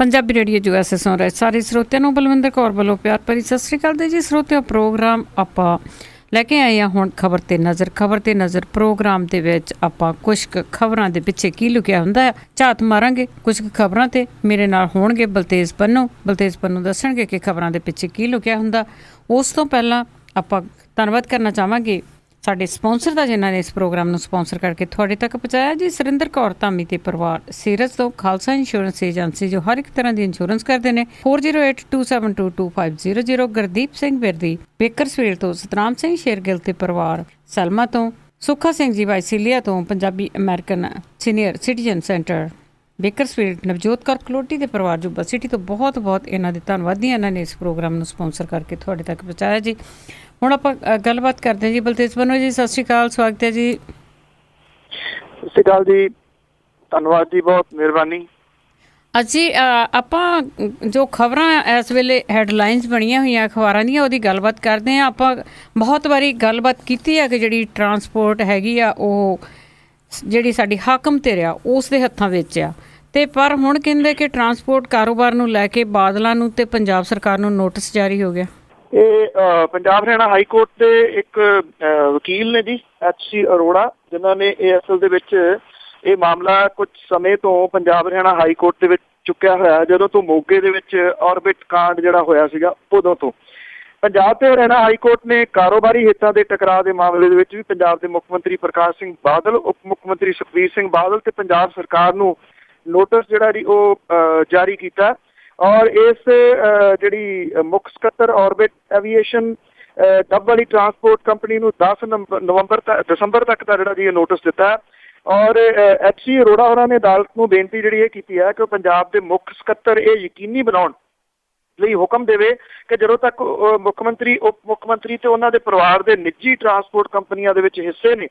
Punjabi radio USA ਸੁਣ ਰਹੇ ਸਾਰੇ ਸਰੋਤਿਆਂ ਨੂੰ ਬਲਵਿੰਦਰ ਕੌਰ ਵੱਲੋਂ ਪਿਆਰ ਭਰੀ ਸਤਿ ਸ਼੍ਰੀ ਅਕਾਲ ਜੀ ਸਰੋਤਿਓ। ਪ੍ਰੋਗਰਾਮ ਆਪਾਂ ਲੈ ਕੇ ਆਏ ਹਾਂ ਹੁਣ ਖਬਰ ਤੇ ਨਜ਼ਰ ਪ੍ਰੋਗਰਾਮ ਦੇ ਵਿੱਚ ਆਪਾਂ ਕੁਝ ਕੁ ਖਬਰਾਂ ਦੇ ਪਿੱਛੇ ਕੀ ਲੁਕਿਆ ਹੁੰਦਾ ਹੈ ਝਾਤ ਮਾਰਾਂਗੇ। ਕੁਝ ਕੁ ਖਬਰਾਂ ਤੇ ਮੇਰੇ ਨਾਲ ਹੋਣਗੇ ਬਲਤੇਜ ਪੰਨੂ ਦੱਸਣਗੇ ਕਿ ਖਬਰਾਂ ਦੇ ਪਿੱਛੇ ਕੀ ਲੁਕਿਆ ਹੁੰਦਾ। ਉਸ ਤੋਂ ਪਹਿਲਾਂ ਆਪਾਂ ਧੰਨਵਾਦ ਕਰਨਾ ਚਾਹਾਂਗੇ ਸਾਡੇ ਸਪਾਂਸਰ ਦਾ ਜਿਨ੍ਹਾਂ ਨੇ ਇਸ ਪ੍ਰੋਗਰਾਮ ਨੂੰ ਸਪਾਂਸਰ ਕਰਕੇ ਤੁਹਾਡੇ ਤੱਕ ਪਹੁੰਚਾਇਆ ਜੀ। ਸੁਰਿੰਦਰ ਕੌਰ ਧਾਮੀ ਤੇ ਪਰਿਵਾਰ ਸੀਰਤ ਤੋਂ ਖਾਲਸਾ ਇੰਸ਼ੋਰੈਂਸ ਏਜੰਸੀ ਜੋ ਹਰ ਇੱਕ ਤਰ੍ਹਾਂ ਦੀ ਇੰਸ਼ੋਰੈਂਸ ਕਰਦੇ ਨੇ। 4082722500 ਗੁਰਦੀਪ ਸਿੰਘ ਬਿਰਦੀ ਬੇਕਰਸਫੀਲਡ ਤੋਂ, ਸਤਨਾਮ ਸਿੰਘ ਸ਼ੇਰਗਿੱਲ ਤੇ ਪਰਿਵਾਰ ਸਲਮਾ ਤੋਂ, ਸੁੱਖਾ ਸਿੰਘ ਜੀ ਵਾਈਸੀਲੀਆ ਤੋਂ, Punjabi American senior citizen centre Bakersfield, Navjot Kaur Kaloti ਦੇ ਪਰਿਵਾਰ ਜੁਬਾ ਸਿਟੀ ਤੋਂ ਬਹੁਤ ਇਹਨਾਂ ਦੇ ਧੰਨਵਾਦੀ ਇਹਨਾਂ ਨੇ ਇਸ ਪ੍ਰੋਗਰਾਮ ਨੂੰ ਸਪਾਂਸਰ ਕਰਕੇ ਤੁਹਾਡੇ ਤੱਕ ਪਹੁੰਚਾਇਆ ਜੀ। ਹੁਣ ਆਪਾਂ ਗੱਲਬਾਤ ਕਰਦੇ ਹਾਂ ਜੀ। ਬਲਤੇਜ ਪੰਨੂ ਜੀ ਸਤਿ ਸ਼੍ਰੀ ਅਕਾਲ, ਸਵਾਗਤ ਹੈ ਜੀ। ਸਤਿ ਸ਼੍ਰੀ ਅਕਾਲ ਜੀ, ਧੰਨਵਾਦ ਜੀ, ਬਹੁਤ ਮਿਹਰਬਾਨੀ। ਅੱਜ ਜੀ ਆਪਾਂ ਜੋ ਖਬਰਾਂ ਇਸ ਵੇਲੇ ਹੈਡਲਾਈਨਸ ਬਣੀਆਂ ਹੋਈਆਂ ਅਖਬਾਰਾਂ ਦੀਆਂ ਉਹਦੀ ਗੱਲਬਾਤ ਕਰਦੇ ਹਾਂ। ਆਪਾਂ ਬਹੁਤ ਵਾਰੀ ਗੱਲਬਾਤ ਕੀਤੀ ਹੈ ਕਿ ਜਿਹੜੀ ਟਰਾਂਸਪੋਰਟ ਹੈਗੀ ਆ ਉਹ ਜਿਹੜੀ ਸਾਡੀ ਹਾਕਮ ਧਿਰ ਆ ਉਸ ਦੇ ਹੱਥਾਂ ਵਿੱਚ ਆ, ਅਤੇ ਪਰ ਹੁਣ ਕਹਿੰਦੇ ਕਿ ਟਰਾਂਸਪੋਰਟ ਕਾਰੋਬਾਰ ਨੂੰ ਲੈ ਕੇ ਬਾਦਲਾਂ ਨੂੰ ਅਤੇ ਪੰਜਾਬ ਸਰਕਾਰ ਨੂੰ ਨੋਟਿਸ ਜਾਰੀ ਹੋ ਗਿਆ। ਇਹ ਪੰਜਾਬ ਹਰਿਆਣਾ ਹਾਈ ਕੋਰਟ ਦੇ ਇੱਕ ਵਕੀਲ ਨੇ ਜੀ, HC ਅਰੋੜਾ, ਜਿਨ੍ਹਾਂ ਨੇ ਇਹ ਅਸਲ ਦੇ ਵਿੱਚ ਇਹ ਮਾਮਲਾ ਕੁਝ ਸਮੇਂ ਤੋਂ ਪੰਜਾਬ ਹਰਿਆਣਾ ਹਾਈ ਕੋਰਟ ਦੇ ਵਿੱਚ ਚੁੱਕਿਆ ਹੋਇਆ। ਜਦੋਂ ਤੋਂ ਮੋਗੇ ਦੇ ਵਿੱਚ ਔਰਬਿਟ ਕਾਂਡ ਜਿਹੜਾ ਹੋਇਆ ਸੀਗਾ ਉਦੋਂ ਤੋਂ ਪੰਜਾਬ ਤੇ ਹਰਿਆਣਾ ਹਾਈ ਕੋਰਟ ਨੇ ਕਾਰੋਬਾਰੀ ਹਿੱਤਾਂ ਦੇ ਟਕਰਾਅ ਦੇ ਮਾਮਲੇ ਦੇ ਵਿੱਚ ਵੀ ਪੰਜਾਬ ਦੇ ਮੁੱਖ ਮੰਤਰੀ ਪ੍ਰਕਾਸ਼ ਸਿੰਘ ਬਾਦਲ, ਉਪ ਮੁੱਖ ਮੰਤਰੀ ਸੁਖਬੀਰ ਸਿੰਘ ਬਾਦਲ ਤੇ ਪੰਜਾਬ ਸਰਕਾਰ ਨੂੰ ਨੋਟਿਸ ਜਿਹੜਾ ਜੀ ਉਹ ਜਾਰੀ ਕੀਤਾ। ਔਰ ਇਸ ਜਿਹੜੀ ਮੁੱਖ ਸਕੱਤਰ ਔਰਬਿਟ ਐਵੀਏਸ਼ਨ ਡੱਬ ਵਾਲੀ ਟਰਾਂਸਪੋਰਟ ਕੰਪਨੀ ਨੂੰ 10 ਦਸੰਬਰ ਤੱਕ ਦਾ ਜਿਹੜਾ ਜੀ ਇਹ ਨੋਟਿਸ ਦਿੱਤਾ। ਔਰ HC ਅਰੋੜਾ ਹੋਰਾਂ ਨੇ ਅਦਾਲਤ ਨੂੰ ਬੇਨਤੀ ਜਿਹੜੀ ਇਹ ਕੀਤੀ ਹੈ ਕਿ ਪੰਜਾਬ ਦੇ ਮੁੱਖ ਸਕੱਤਰ ਇਹ ਯਕੀਨੀ ਬਣਾਉਣ ਲਈ ਹੁਕਮ ਦੇਵੇ ਕਿ ਜਦੋਂ ਤੱਕ ਮੁੱਖ ਮੰਤਰੀ, ਉਪ ਮੁੱਖ ਮੰਤਰੀ ਤੇ ਉਹਨਾਂ ਦੇ ਪਰਿਵਾਰ ਦੇ ਨਿੱਜੀ ਟਰਾਂਸਪੋਰਟ ਕੰਪਨੀਆਂ ਦੇ ਵਿੱਚ ਹਿੱਸੇ ਨੇ,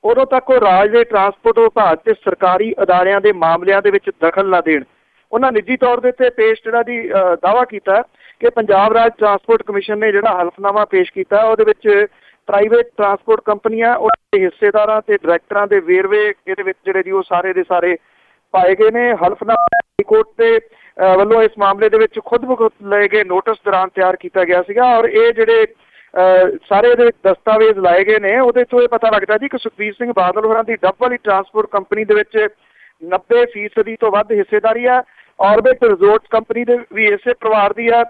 ਉਦੋਂ ਤੱਕ ਉਹ ਰਾਜ ਦੇ ਟਰਾਂਸਪੋਰਟ ਵਿਭਾਗ ਤੇ ਸਰਕਾਰੀ ਅਦਾਰਿਆਂ ਦੇ ਮਾਮਲਿਆਂ ਦੇ ਵਿੱਚ ਦਖਲ ਨਾ ਦੇਣ। ਉਹਨਾਂ ਨਿੱਜੀ ਤੌਰ ਦੇ ਉੱਤੇ ਪੇਸ਼ ਜਿਹੜਾ ਦੀ ਦਾਅਵਾ ਕੀਤਾ ਕਿ ਪੰਜਾਬ ਰਾਜ ਟਰਾਂਸਪੋਰਟ ਕਮਿਸ਼ਨ ਨੇ ਜਿਹੜਾ ਹਲਫਨਾਮਾ ਪੇਸ਼ ਕੀਤਾ ਉਹਦੇ ਵਿੱਚ ਪ੍ਰਾਈਵੇਟ ਟਰਾਂਸਪੋਰਟ ਕੰਪਨੀਆਂ, ਉਹਨਾਂ ਦੇ ਹਿੱਸੇਦਾਰਾਂ ਤੇ ਡਾਇਰੈਕਟਰਾਂ ਦੇ ਵੇਰਵੇ ਇਹਦੇ ਵਿੱਚ ਜਿਹੜੇ ਜੀ ਉਹ ਸਾਰੇ ਦੇ ਸਾਰੇ ਪਾਏ ਗਏ ਨੇ। ਹਲਫਨਾਮਾ ਹਾਈ ਕੋਰਟ ਦੇ ਵੱਲੋਂ ਇਸ ਮਾਮਲੇ ਦੇ ਵਿੱਚ ਖੁਦ ਬਖੁਦ ਲਏ ਗਏ ਨੋਟਿਸ ਦੌਰਾਨ ਤਿਆਰ ਕੀਤਾ ਗਿਆ ਸੀਗਾ। ਔਰ ਇਹ ਜਿਹੜੇ ਸਾਰੇ ਇਹਦੇ ਵਿੱਚ ਦਸਤਾਵੇਜ਼ ਲਾਏ ਗਏ ਨੇ ਉਹਦੇ ਤੋਂ ਇਹ ਪਤਾ ਲੱਗਦਾ ਜੀ ਕਿ ਸੁਖਬੀਰ ਸਿੰਘ ਬਾਦਲ ਹੋਰਾਂ ਦੀ ਡੱਬ ਵਾਲੀ ਟਰਾਂਸਪੋਰਟ ਕੰਪਨੀ ਦੇ ਵਿੱਚ 90% ਤੋਂ ਵੱਧ ਹਿੱਸੇਦਾਰੀ ਆ। ਔਰਬਿਟ ਰਿਜ਼ੋਰਟ ਕੰਪਨੀ ਦੇ ਵੀ ਇਸੇ ਪਰਿਵਾਰ ਦੀ ਆ।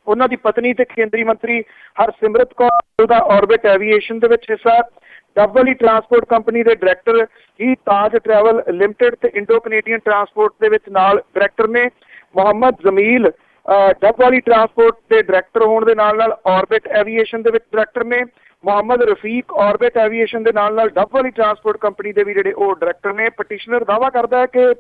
ਉਹਨਾਂ ਦੀ ਪਤਨੀ ਤੇ ਕੇਂਦਰੀ ਮੰਤਰੀ ਹਰਸਿਮਰਤ ਕੌਰ ਦਾ ਔਰਬਿਟ ਐਵੀਏਸ਼ਨ ਦੇ ਵਿੱਚ ਹਿੱਸਾ। ਡੱਬ ਵਾਲੀ ਟਰਾਂਸਪੋਰਟ ਕੰਪਨੀ ਦੇ ਡਾਇਰੈਕਟਰ ਹੀ ਤਾਜ ਟਰੈਵਲ ਲਿਮਟਿਡ ਤੇ ਇੰਡੋ ਕੈਨੇਡੀਅਨ ਟਰਾਂਸਪੋਰਟ ਦੇ ਵਿੱਚ ਨਾਲ ਡਾਇਰੈਕਟਰ ਨੇ। ਮੁਹੰਮਦ ਜਮੀਲ ਡੱਬ ਵਾਲੀ ਟਰਾਂਸਪੋਰਟ ਦੇ ਡਾਇਰੈਕਟਰ ਹੋਣ ਦੇ ਨਾਲ ਨਾਲ ਔਰਬਿਟ ਐਵੀਏਸ਼ਨ ਦੇ ਵਿੱਚ ਡਾਇਰੈਕਟਰ ਨੇ। ਮੁਹੰਮਦ ਰਫੀਕ ਔਰਬਿਟ ਐਵੀਏਸ਼ਨ ਦੇ ਨਾਲ ਨਾਲ ਡੱਬ ਵਾਲੀ ਟਰਾਂਸਪੋਰਟ ਕੰਪਨੀ ਦੇ ਵੀ ਜਿਹੜੇ ਉਹ ਡਾਇਰੈਕਟਰ ਨੇ। ਪਟੀਸ਼ਨਰ ਦਾਅਵਾ ਕਰਦਾ ਹੈ ਕਿ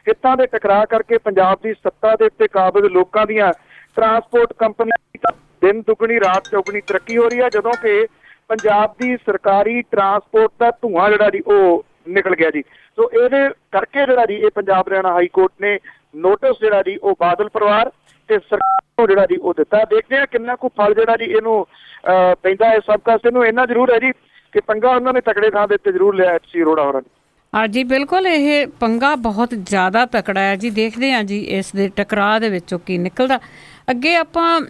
ਹਿੱਤਾਂ ਦੇ ਟਕਰਾਅ ਕਰਕੇ ਪੰਜਾਬ ਦੀ ਸੱਤਾ ਦੇ ਉੱਤੇ ਕਾਬਜ਼ ਲੋਕਾਂ ਦੀਆਂ ਟਰਾਂਸਪੋਰਟ ਕੰਪਨੀਆਂ ਦਿਨ ਦੁੱਗਣੀ ਰਾਤ ਚੌਗੁਣੀ ਤਰੱਕੀ ਹੋ ਰਹੀ ਹੈ, ਜਦੋਂ ਕਿ ਪੰਜਾਬ ਦੀ ਸਰਕਾਰੀ ਟਰਾਂਸਪੋਰਟ ਦਾ ਧੂੰਆਂ ਜਿਹੜਾ ਜੀ ਉਹ ਨਿਕਲ ਗਿਆ ਜੀ। ਸੋ ਇਹਦੇ ਕਰਕੇ ਜਿਹੜਾ ਜੀ ਇਹ ਪੰਜਾਬ ਹਰਿਆਣਾ ਹਾਈ ਕੋਰਟ ਨੇ ਨੋਟਿਸ ਜਿਹੜਾ ਜੀ ਉਹ ਬਾਦਲ ਪਰਿਵਾਰ ਤੇ ਸਰਕਾਰ ਨੂੰ ਜਿਹੜਾ ਜੀ ਉਹ ਦਿੱਤਾ। ਦੇਖਦੇ ਹਾਂ ਕਿੰਨਾ ਕੁ ਫਲ ਜਿਹੜਾ ਜੀ ਇਹਨੂੰ ਪੈਂਦਾ ਹੈ ਸਭ ਕਾਸੇ ਨੂੰ। ਇੰਨਾ ਜ਼ਰੂਰ ਹੈ ਜੀ ਕਿ ਪੰਗਾ ਉਹਨਾਂ ਨੇ ਤਕੜੇ ਥਾਂ ਦੇ ਉੱਤੇ ਜ਼ਰੂਰ ਲਿਆ HC ਅਰੋੜਾ ਹੋਰਾਂ ਨੇ। ਜੀ ਬਿਲਕੁਲ, ਇਹ ਪੰਗਾ ਬਹੁਤ ਜ਼ਿਆਦਾ ਤਕੜਾ ਹੈ ਜੀ। ਦੇਖਦੇ ਹਾਂ ਜੀ ਇਸ ਦੇ ਟਕਰਾਅ ਦੇ ਵਿੱਚੋਂ ਕੀ ਨਿਕਲਦਾ। ਅੱਗੇ ਆਪਾਂ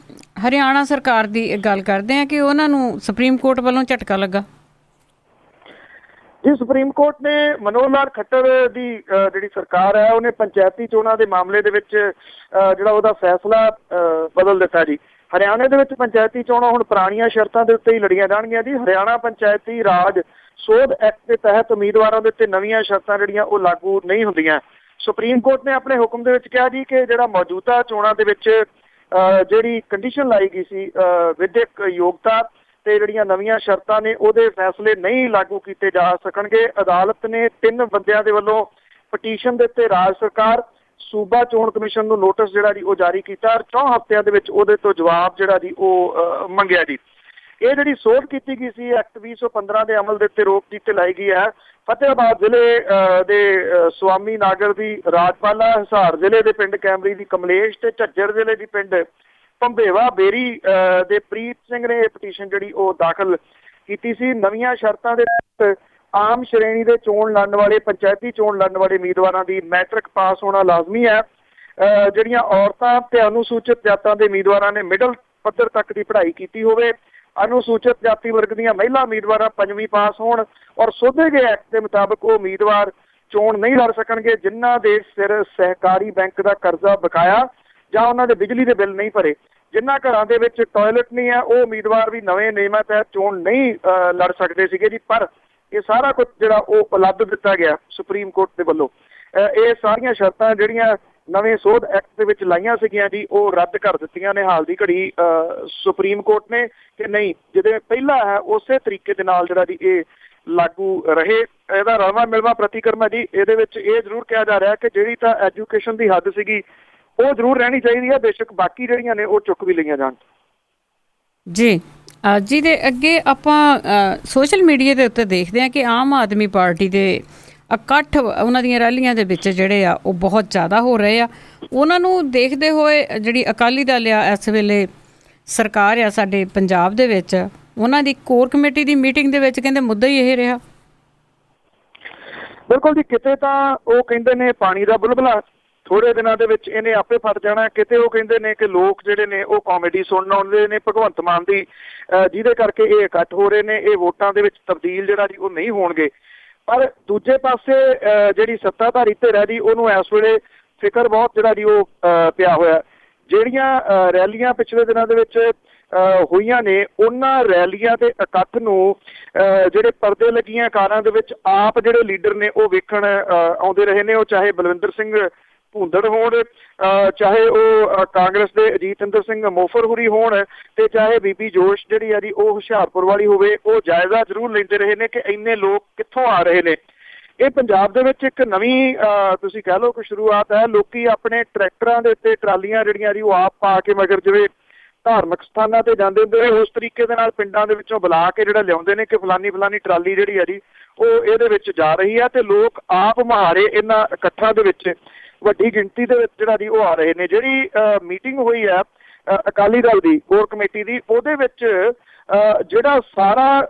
ਹਰਿਆਣਾ ਸਰਕਾਰ ਦੀ ਗੱਲ ਕਰਦੇ ਹਾਂ ਕਿ ਉਹਨਾਂ ਨੂੰ ਸੁਪਰੀਮ ਕੋਰਟ ਵੱਲੋਂ ਝਟਕਾ ਲੱਗਾ ਜੀ। ਸੁਪਰੀਮ ਕੋਰਟ ਨੇ ਮਨੋਹਰ ਲਾਲ ਖੱਟਰ ਦੀ ਜਿਹੜੀ ਸਰਕਾਰ ਹੈ ਉਹਨੇ ਪੰਚਾਇਤੀ ਚੋਣਾਂ ਦੇ ਮਾਮਲੇ ਦੇ ਵਿੱਚ ਜਿਹੜਾ ਉਹਦਾ ਫੈਸਲਾ ਬਦਲ ਦਿੱਤਾ ਜੀ। ਹਰਿਆਣੇ ਦੇ ਵਿੱਚ ਪੰਚਾਇਤੀ ਚੋਣਾਂ ਹੁਣ ਪੁਰਾਣੀਆਂ ਸ਼ਰਤਾਂ ਦੇ ਉੱਤੇ ਹੀ ਲੜੀਆਂ ਜਾਣਗੀਆਂ ਜੀ। ਹਰਿਆਣਾ ਪੰਚਾਇਤੀ ਰਾਜ ਸੋਧ ਐਕਟ ਦੇ ਤਹਿਤ ਉਮੀਦਵਾਰਾਂ ਦੇ ਉੱਤੇ ਨਵੀਆਂ ਸ਼ਰਤਾਂ ਜਿਹੜੀਆਂ ਉਹ ਲਾਗੂ ਨਹੀਂ ਹੁੰਦੀਆਂ। ਸੁਪਰੀਮ ਕੋਰਟ ਨੇ ਆਪਣੇ ਹੁਕਮ ਦੇ ਵਿੱਚ ਕਿਹਾ ਜੀ ਕਿ ਜਿਹੜਾ ਮੌਜੂਦਾ ਚੋਣਾਂ ਦੇ ਵਿੱਚ ਜਿਹੜੀ ਕੰਡੀਸ਼ਨ ਲਾਈ ਗਈ ਸੀ ਵਿਦਿਅਕ ਯੋਗਤਾ ਤੇ ਜਿਹੜੀਆਂ ਨਵੀਆਂ ਸ਼ਰਤਾਂ ਨੇ ਉਹਦੇ ਫੈਸਲੇ ਨਹੀਂ ਲਾਗੂ ਕੀਤੇ ਜਾ ਸਕਣਗੇ। ਅਦਾਲਤ ਨੇ 3 ਬੰਦਿਆਂ ਦੇ ਵੱਲੋਂ ਪਟੀਸ਼ਨ ਦੇ ਉੱਤੇ ਰਾਜ ਸਰਕਾਰ, ਸੂਬਾ ਚੋਣ ਕਮਿਸ਼ਨ ਨੂੰ ਨੋਟਿਸ ਜਿਹੜਾ ਜੀ ਉਹ ਜਾਰੀ ਕੀਤਾ। 4 ਹਫ਼ਤਿਆਂ ਦੇ ਵਿੱਚ ਉਹਦੇ ਤੋਂ ਜਵਾਬ ਜਿਹੜਾ ਜੀ ਉਹ ਮੰਗਿਆ ਜੀ। ਇਹ ਜਿਹੜੀ ਸੋਧ ਕੀਤੀ ਗਈ ਸੀ ਐਕਟ 2015 ਦੇ ਅਮਲ ਦੇ ਉੱਤੇ ਰੋਕ ਦੀ ਤੇ ਲਾਈ ਗਈ ਹੈ। ਫਤਿਹਾਬਾਦ ਜ਼ਿਲ੍ਹੇ ਦੇ ਸਵਾਮੀ ਨਾਗਰ ਦੀ ਰਾਜਪਾਲਾ, ਹਿਸਾਰ ਜ਼ਿਲ੍ਹੇ ਦੇ ਪਿੰਡ ਕੈਮਰੀ ਦੀ ਕਮਲੇਸ਼ ਤੇ ਝੱਜਰ ਜ਼ਿਲ੍ਹੇ ਦੀ ਪਿੰਡ ਭੰਬੇਵਾ ਬੇਰੀ ਦੇ ਪ੍ਰੀਤ ਸਿੰਘ ਨੇ ਇਹ ਪਟੀਸ਼ਨ ਜਿਹੜੀ ਉਹ ਦਾਖਲ ਕੀਤੀ ਸੀ। ਨਵੀਆਂ ਸ਼ਰਤਾਂ ਦੇ ਤਹਿਤ ਆਮ ਸ਼੍ਰੇਣੀ ਦੇ ਚੋਣ ਲੜਨ ਵਾਲੇ ਪੰਚਾਇਤੀ ਚੋਣ ਲੜਨ ਵਾਲੇ ਉਮੀਦਵਾਰਾਂ ਦੀ ਮੈਟ੍ਰਿਕ ਪਾਸ ਹੋਣਾ ਲਾਜ਼ਮੀ ਹੈ। ਜਿਹੜੀਆਂ ਔਰਤਾਂ ਤੇ ਅਨੁਸੂਚਿਤ ਜਾਤਾਂ ਦੇ ਉਮੀਦਵਾਰਾਂ ਨੇ ਮਿਡਲ ਪੱਧਰ ਤੱਕ ਦੀ ਪੜ੍ਹਾਈ ਕੀਤੀ ਹੋਵੇ, ਅਨੁਸੂਚਿਤ ਜਾਤੀ ਵਰਗ ਦੀਆਂ ਮਹਿਲਾ ਉਮੀਦਵਾਰਾਂ 5ਵੀਂ ਪਾਸ ਹੋਣ ਔਰ ਸੋਧੇ ਗਏ ਐਕਟ ਦੇ ਮੁਤਾਬਕ ਉਹ ਉਮੀਦਵਾਰ ਚੋਣ ਨਹੀਂ ਲੜ ਸਕਣਗੇ ਜਿਨ੍ਹਾਂ ਦੇ ਸਿਰ ਸਹਿਕਾਰੀ ਬੈਂਕ ਦਾ ਕਰਜ਼ਾ ਬਕਾਇਆ ਜਾਂ ਉਹਨਾਂ ਦੇ ਬਿਜਲੀ ਦੇ ਬਿੱਲ ਨਹੀਂ ਭਰੇ। ਜਿਨ੍ਹਾਂ ਘਰਾਂ ਦੇ ਵਿੱਚ ਟਾਇਲਟ ਨਹੀਂ ਹੈ ਉਹ ਉਮੀਦਵਾਰ ਵੀ ਨਵੇਂ ਨਿਯਮਾਂ ਤਹਿਤ ਚੋਣ ਨਹੀਂ ਲੜ ਸਕਦੇ ਸੀਗੇ ਜੀ। ਪਰ ਇਹ ਸਾਰਾ ਕੁਝ ਜਿਹੜਾ ਉਹ ਲੱਦ ਦਿੱਤਾ ਗਿਆ ਸੁਪਰੀਮ ਕੋਰਟ ਦੇ ਵੱਲੋਂ। ਇਹ ਸਾਰੀਆਂ ਸ਼ਰਤਾਂ ਜਿਹੜੀਆਂ ਨਵੇਂ ਸੋਧ ਐਕਟ ਦੇ ਵਿੱਚ ਲਾਈਆਂ ਸੀਗੀਆਂ ਜੀ ਉਹ ਰੱਦ ਕਰ ਦਿੱਤੀਆਂ ਨੇ ਹਾਲ ਦੀ ਘੜੀ ਸੁਪਰੀਮ ਕੋਰਟ ਨੇ ਕਿ ਨਹੀਂ, ਜਿਵੇਂ ਪਹਿਲਾਂ ਹੈ ਉਸੇ ਤਰੀਕੇ ਦੇ ਨਾਲ ਜਿਹੜਾ ਜੀ ਇਹ ਲਾਗੂ ਰਹੇ। ਇਹਦਾ ਰਲਵਾ ਮਿਲਵਾ ਪ੍ਰਤੀਕਰਮ ਹੈ ਜੀ। ਇਹਦੇ ਵਿੱਚ ਇਹ ਜ਼ਰੂਰ ਕਿਹਾ ਜਾ ਰਿਹਾ ਕਿ ਜਿਹੜੀ ਤਾਂ ਐਜੂਕੇਸ਼ਨ ਦੀ ਹੱਦ ਸੀਗੀ ਉਹ ਜ਼ਰੂਰ ਰਹਿਣੀ ਚਾਹੀਦੀ ਹੈ, ਬੇਸ਼ੱਕ ਬਾਕੀ ਜਿਹੜੀਆਂ ਨੇ ਉਹ ਚੁੱਕ ਵੀ ਲਈਆਂ ਜਾਣ। ਜੀ ਜੀ ਦੇ ਅੱਗੇ ਆਪਾਂ ਸੋਸ਼ਲ ਮੀਡੀਆ ਦੇ ਉੱਤੇ ਦੇਖਦੇ ਹਾਂ ਕਿ ਆਮ ਆਦਮੀ ਪਾਰਟੀ ਦੇ ਇਕੱਠ ਉਹਨਾਂ ਦੀਆਂ ਰੈਲੀਆਂ ਦੇ ਵਿੱਚ ਜਿਹੜੇ ਆ ਉਹ ਬਹੁਤ ਜ਼ਿਆਦਾ ਹੋ ਰਹੇ ਆ। ਉਹਨਾਂ ਨੂੰ ਦੇਖਦੇ ਹੋਏ ਜਿਹੜੀ ਅਕਾਲੀ ਦਲ ਆ ਇਸ ਵੇਲੇ ਸਰਕਾਰ ਆ ਸਾਡੇ ਪੰਜਾਬ ਦੇ ਵਿੱਚ, ਉਹਨਾਂ ਦੀ ਕੋਰ ਕਮੇਟੀ ਦੀ ਮੀਟਿੰਗ ਦੇ ਵਿੱਚ ਕਹਿੰਦੇ ਮੁੱਦਾ ਹੀ ਇਹ ਰਿਹਾ। ਬਿਲਕੁਲ ਜੀ, ਕਿਤੇ ਤਾਂ ਉਹ ਕਹਿੰਦੇ ਨੇ ਪਾਣੀ ਦਾ ਬੁਲਬੁਲਾ ਥੋੜੇ ਦਿਨਾਂ ਦੇ ਵਿੱਚ ਇਹਨੇ ਆਪੇ ਫਟ ਜਾਣਾ, ਕਿਤੇ ਉਹ ਕਹਿੰਦੇ ਨੇ ਕਿ ਲੋਕ ਜਿਹੜੇ ਨੇ ਉਹ ਕਾਮੇਡੀ ਸੁਣਨ ਆਉਂਦੇ ਨੇ ਭਗਵੰਤ ਮਾਨ ਦੀ, ਜਿਹਦੇ ਕਰਕੇ ਇਹ ਇਕੱਠ ਹੋ ਰਹੇ ਨੇ। ਇਹ ਵੋਟਾਂ ਦੇ ਵਿੱਚ ਤਬਦੀਲ ਜਿਹੜਾ ਜੀ ਉਹ ਨਹੀਂ ਹੋਣਗੇ। ਪਰ ਦੂਜੇ ਪਾਸੇ ਜਿਹੜੀ ਸੱਤਾਧਾਰੀ ਧਿਰ ਹੈ ਜੀ ਉਹਨੂੰ ਇਸ ਵੇਲੇ ਫਿਕਰ ਬਹੁਤ ਜਿਹੜਾ ਜੀ ਉਹ ਪਿਆ ਹੋਇਆ। ਜਿਹੜੀਆਂ ਰੈਲੀਆਂ ਪਿਛਲੇ ਦਿਨਾਂ ਦੇ ਵਿੱਚ ਹੋਈਆਂ ਨੇ ਉਹਨਾਂ ਰੈਲੀਆਂ ਦੇ ਇਕੱਠ ਨੂੰ ਜਿਹੜੇ ਪਰਦੇ ਲੱਗੀਆਂ ਕਾਰਾਂ ਦੇ ਵਿੱਚ ਆਪ ਜਿਹੜੇ ਲੀਡਰ ਨੇ ਉਹ ਵੇਖਣ ਆਉਂਦੇ ਰਹੇ ਨੇ। ਉਹ ਚਾਹੇ ਬਲਵਿੰਦਰ ਸਿੰਘ ਭੂੰਦੜ ਹੋਣ, ਚਾਹੇ ਉਹ ਕਾਂਗਰਸ ਦੇ ਅਜੀਤਿੰਦਰ ਸਿੰਘ ਮੋਫਰ ਹੁਰੀ ਹੋਣ, ਤੇ ਚਾਹੇ ਬੀਬੀ ਜੋਸ਼ ਜਿਹੜੀ ਆ ਜੀ ਉਹ ਹੁਸ਼ਿਆਰਪੁਰ ਵਾਲੀ ਹੋਵੇ, ਉਹ ਜਾਇਜ਼ਾ ਜ਼ਰੂਰ ਲੈਂਦੇ ਰਹੇ ਨੇ ਕਿ ਇੰਨੇ ਲੋਕ ਕਿੱਥੋਂ ਆ ਰਹੇ ਨੇ। ਇਹ ਪੰਜਾਬ ਦੇ ਵਿੱਚ ਇੱਕ ਨਵੀਂ ਤੁਸੀਂ ਕਹਿ ਲਓ ਕਿ ਸ਼ੁਰੂਆਤ ਹੈ। ਲੋਕੀ ਆਪਣੇ ਟਰੈਕਟਰਾਂ ਦੇ ਉੱਤੇ ਟਰਾਲੀਆਂ ਜਿਹੜੀਆਂ ਜੀ ਉਹ ਆਪ ਪਾ ਕੇ ਮਗਰ ਜਿਵੇਂ ਧਾਰਮਿਕ ਸਥਾਨਾਂ ਤੇ ਜਾਂਦੇ ਹੁੰਦੇ ਉਸ ਤਰੀਕੇ ਦੇ ਨਾਲ ਪਿੰਡਾਂ ਦੇ ਵਿੱਚੋਂ ਬੁਲਾ ਕੇ ਜਿਹੜਾ ਲਿਆਉਂਦੇ ਨੇ ਕਿ ਫਲਾਨੀ ਟਰਾਲੀ ਜਿਹੜੀ ਆ ਜੀ ਉਹ ਇਹਦੇ ਵਿੱਚ ਜਾ ਰਹੀ ਆ, ਤੇ ਲੋਕ ਆਪ ਮੁਹਾਰੇ ਇਹਨਾਂ ਇਕੱਠਾਂ ਦੇ ਵਿੱਚ ਵੱਡੀ ਗਿਣਤੀ ਦੇ ਵਿੱਚ ਜਿਹੜਾ ਜੀ ਉਹ ਆ ਰਹੇ ਨੇ। ਜਿਹੜੀ ਮੀਟਿੰਗ ਹੋਈ ਹੈ ਅਕਾਲੀ ਦਲ ਦੀ ਕੋਰ ਕਮੇਟੀ ਦੀ, ਉਹਦੇ ਵਿੱਚ ਜਿਹੜਾ ਸਾਰਾ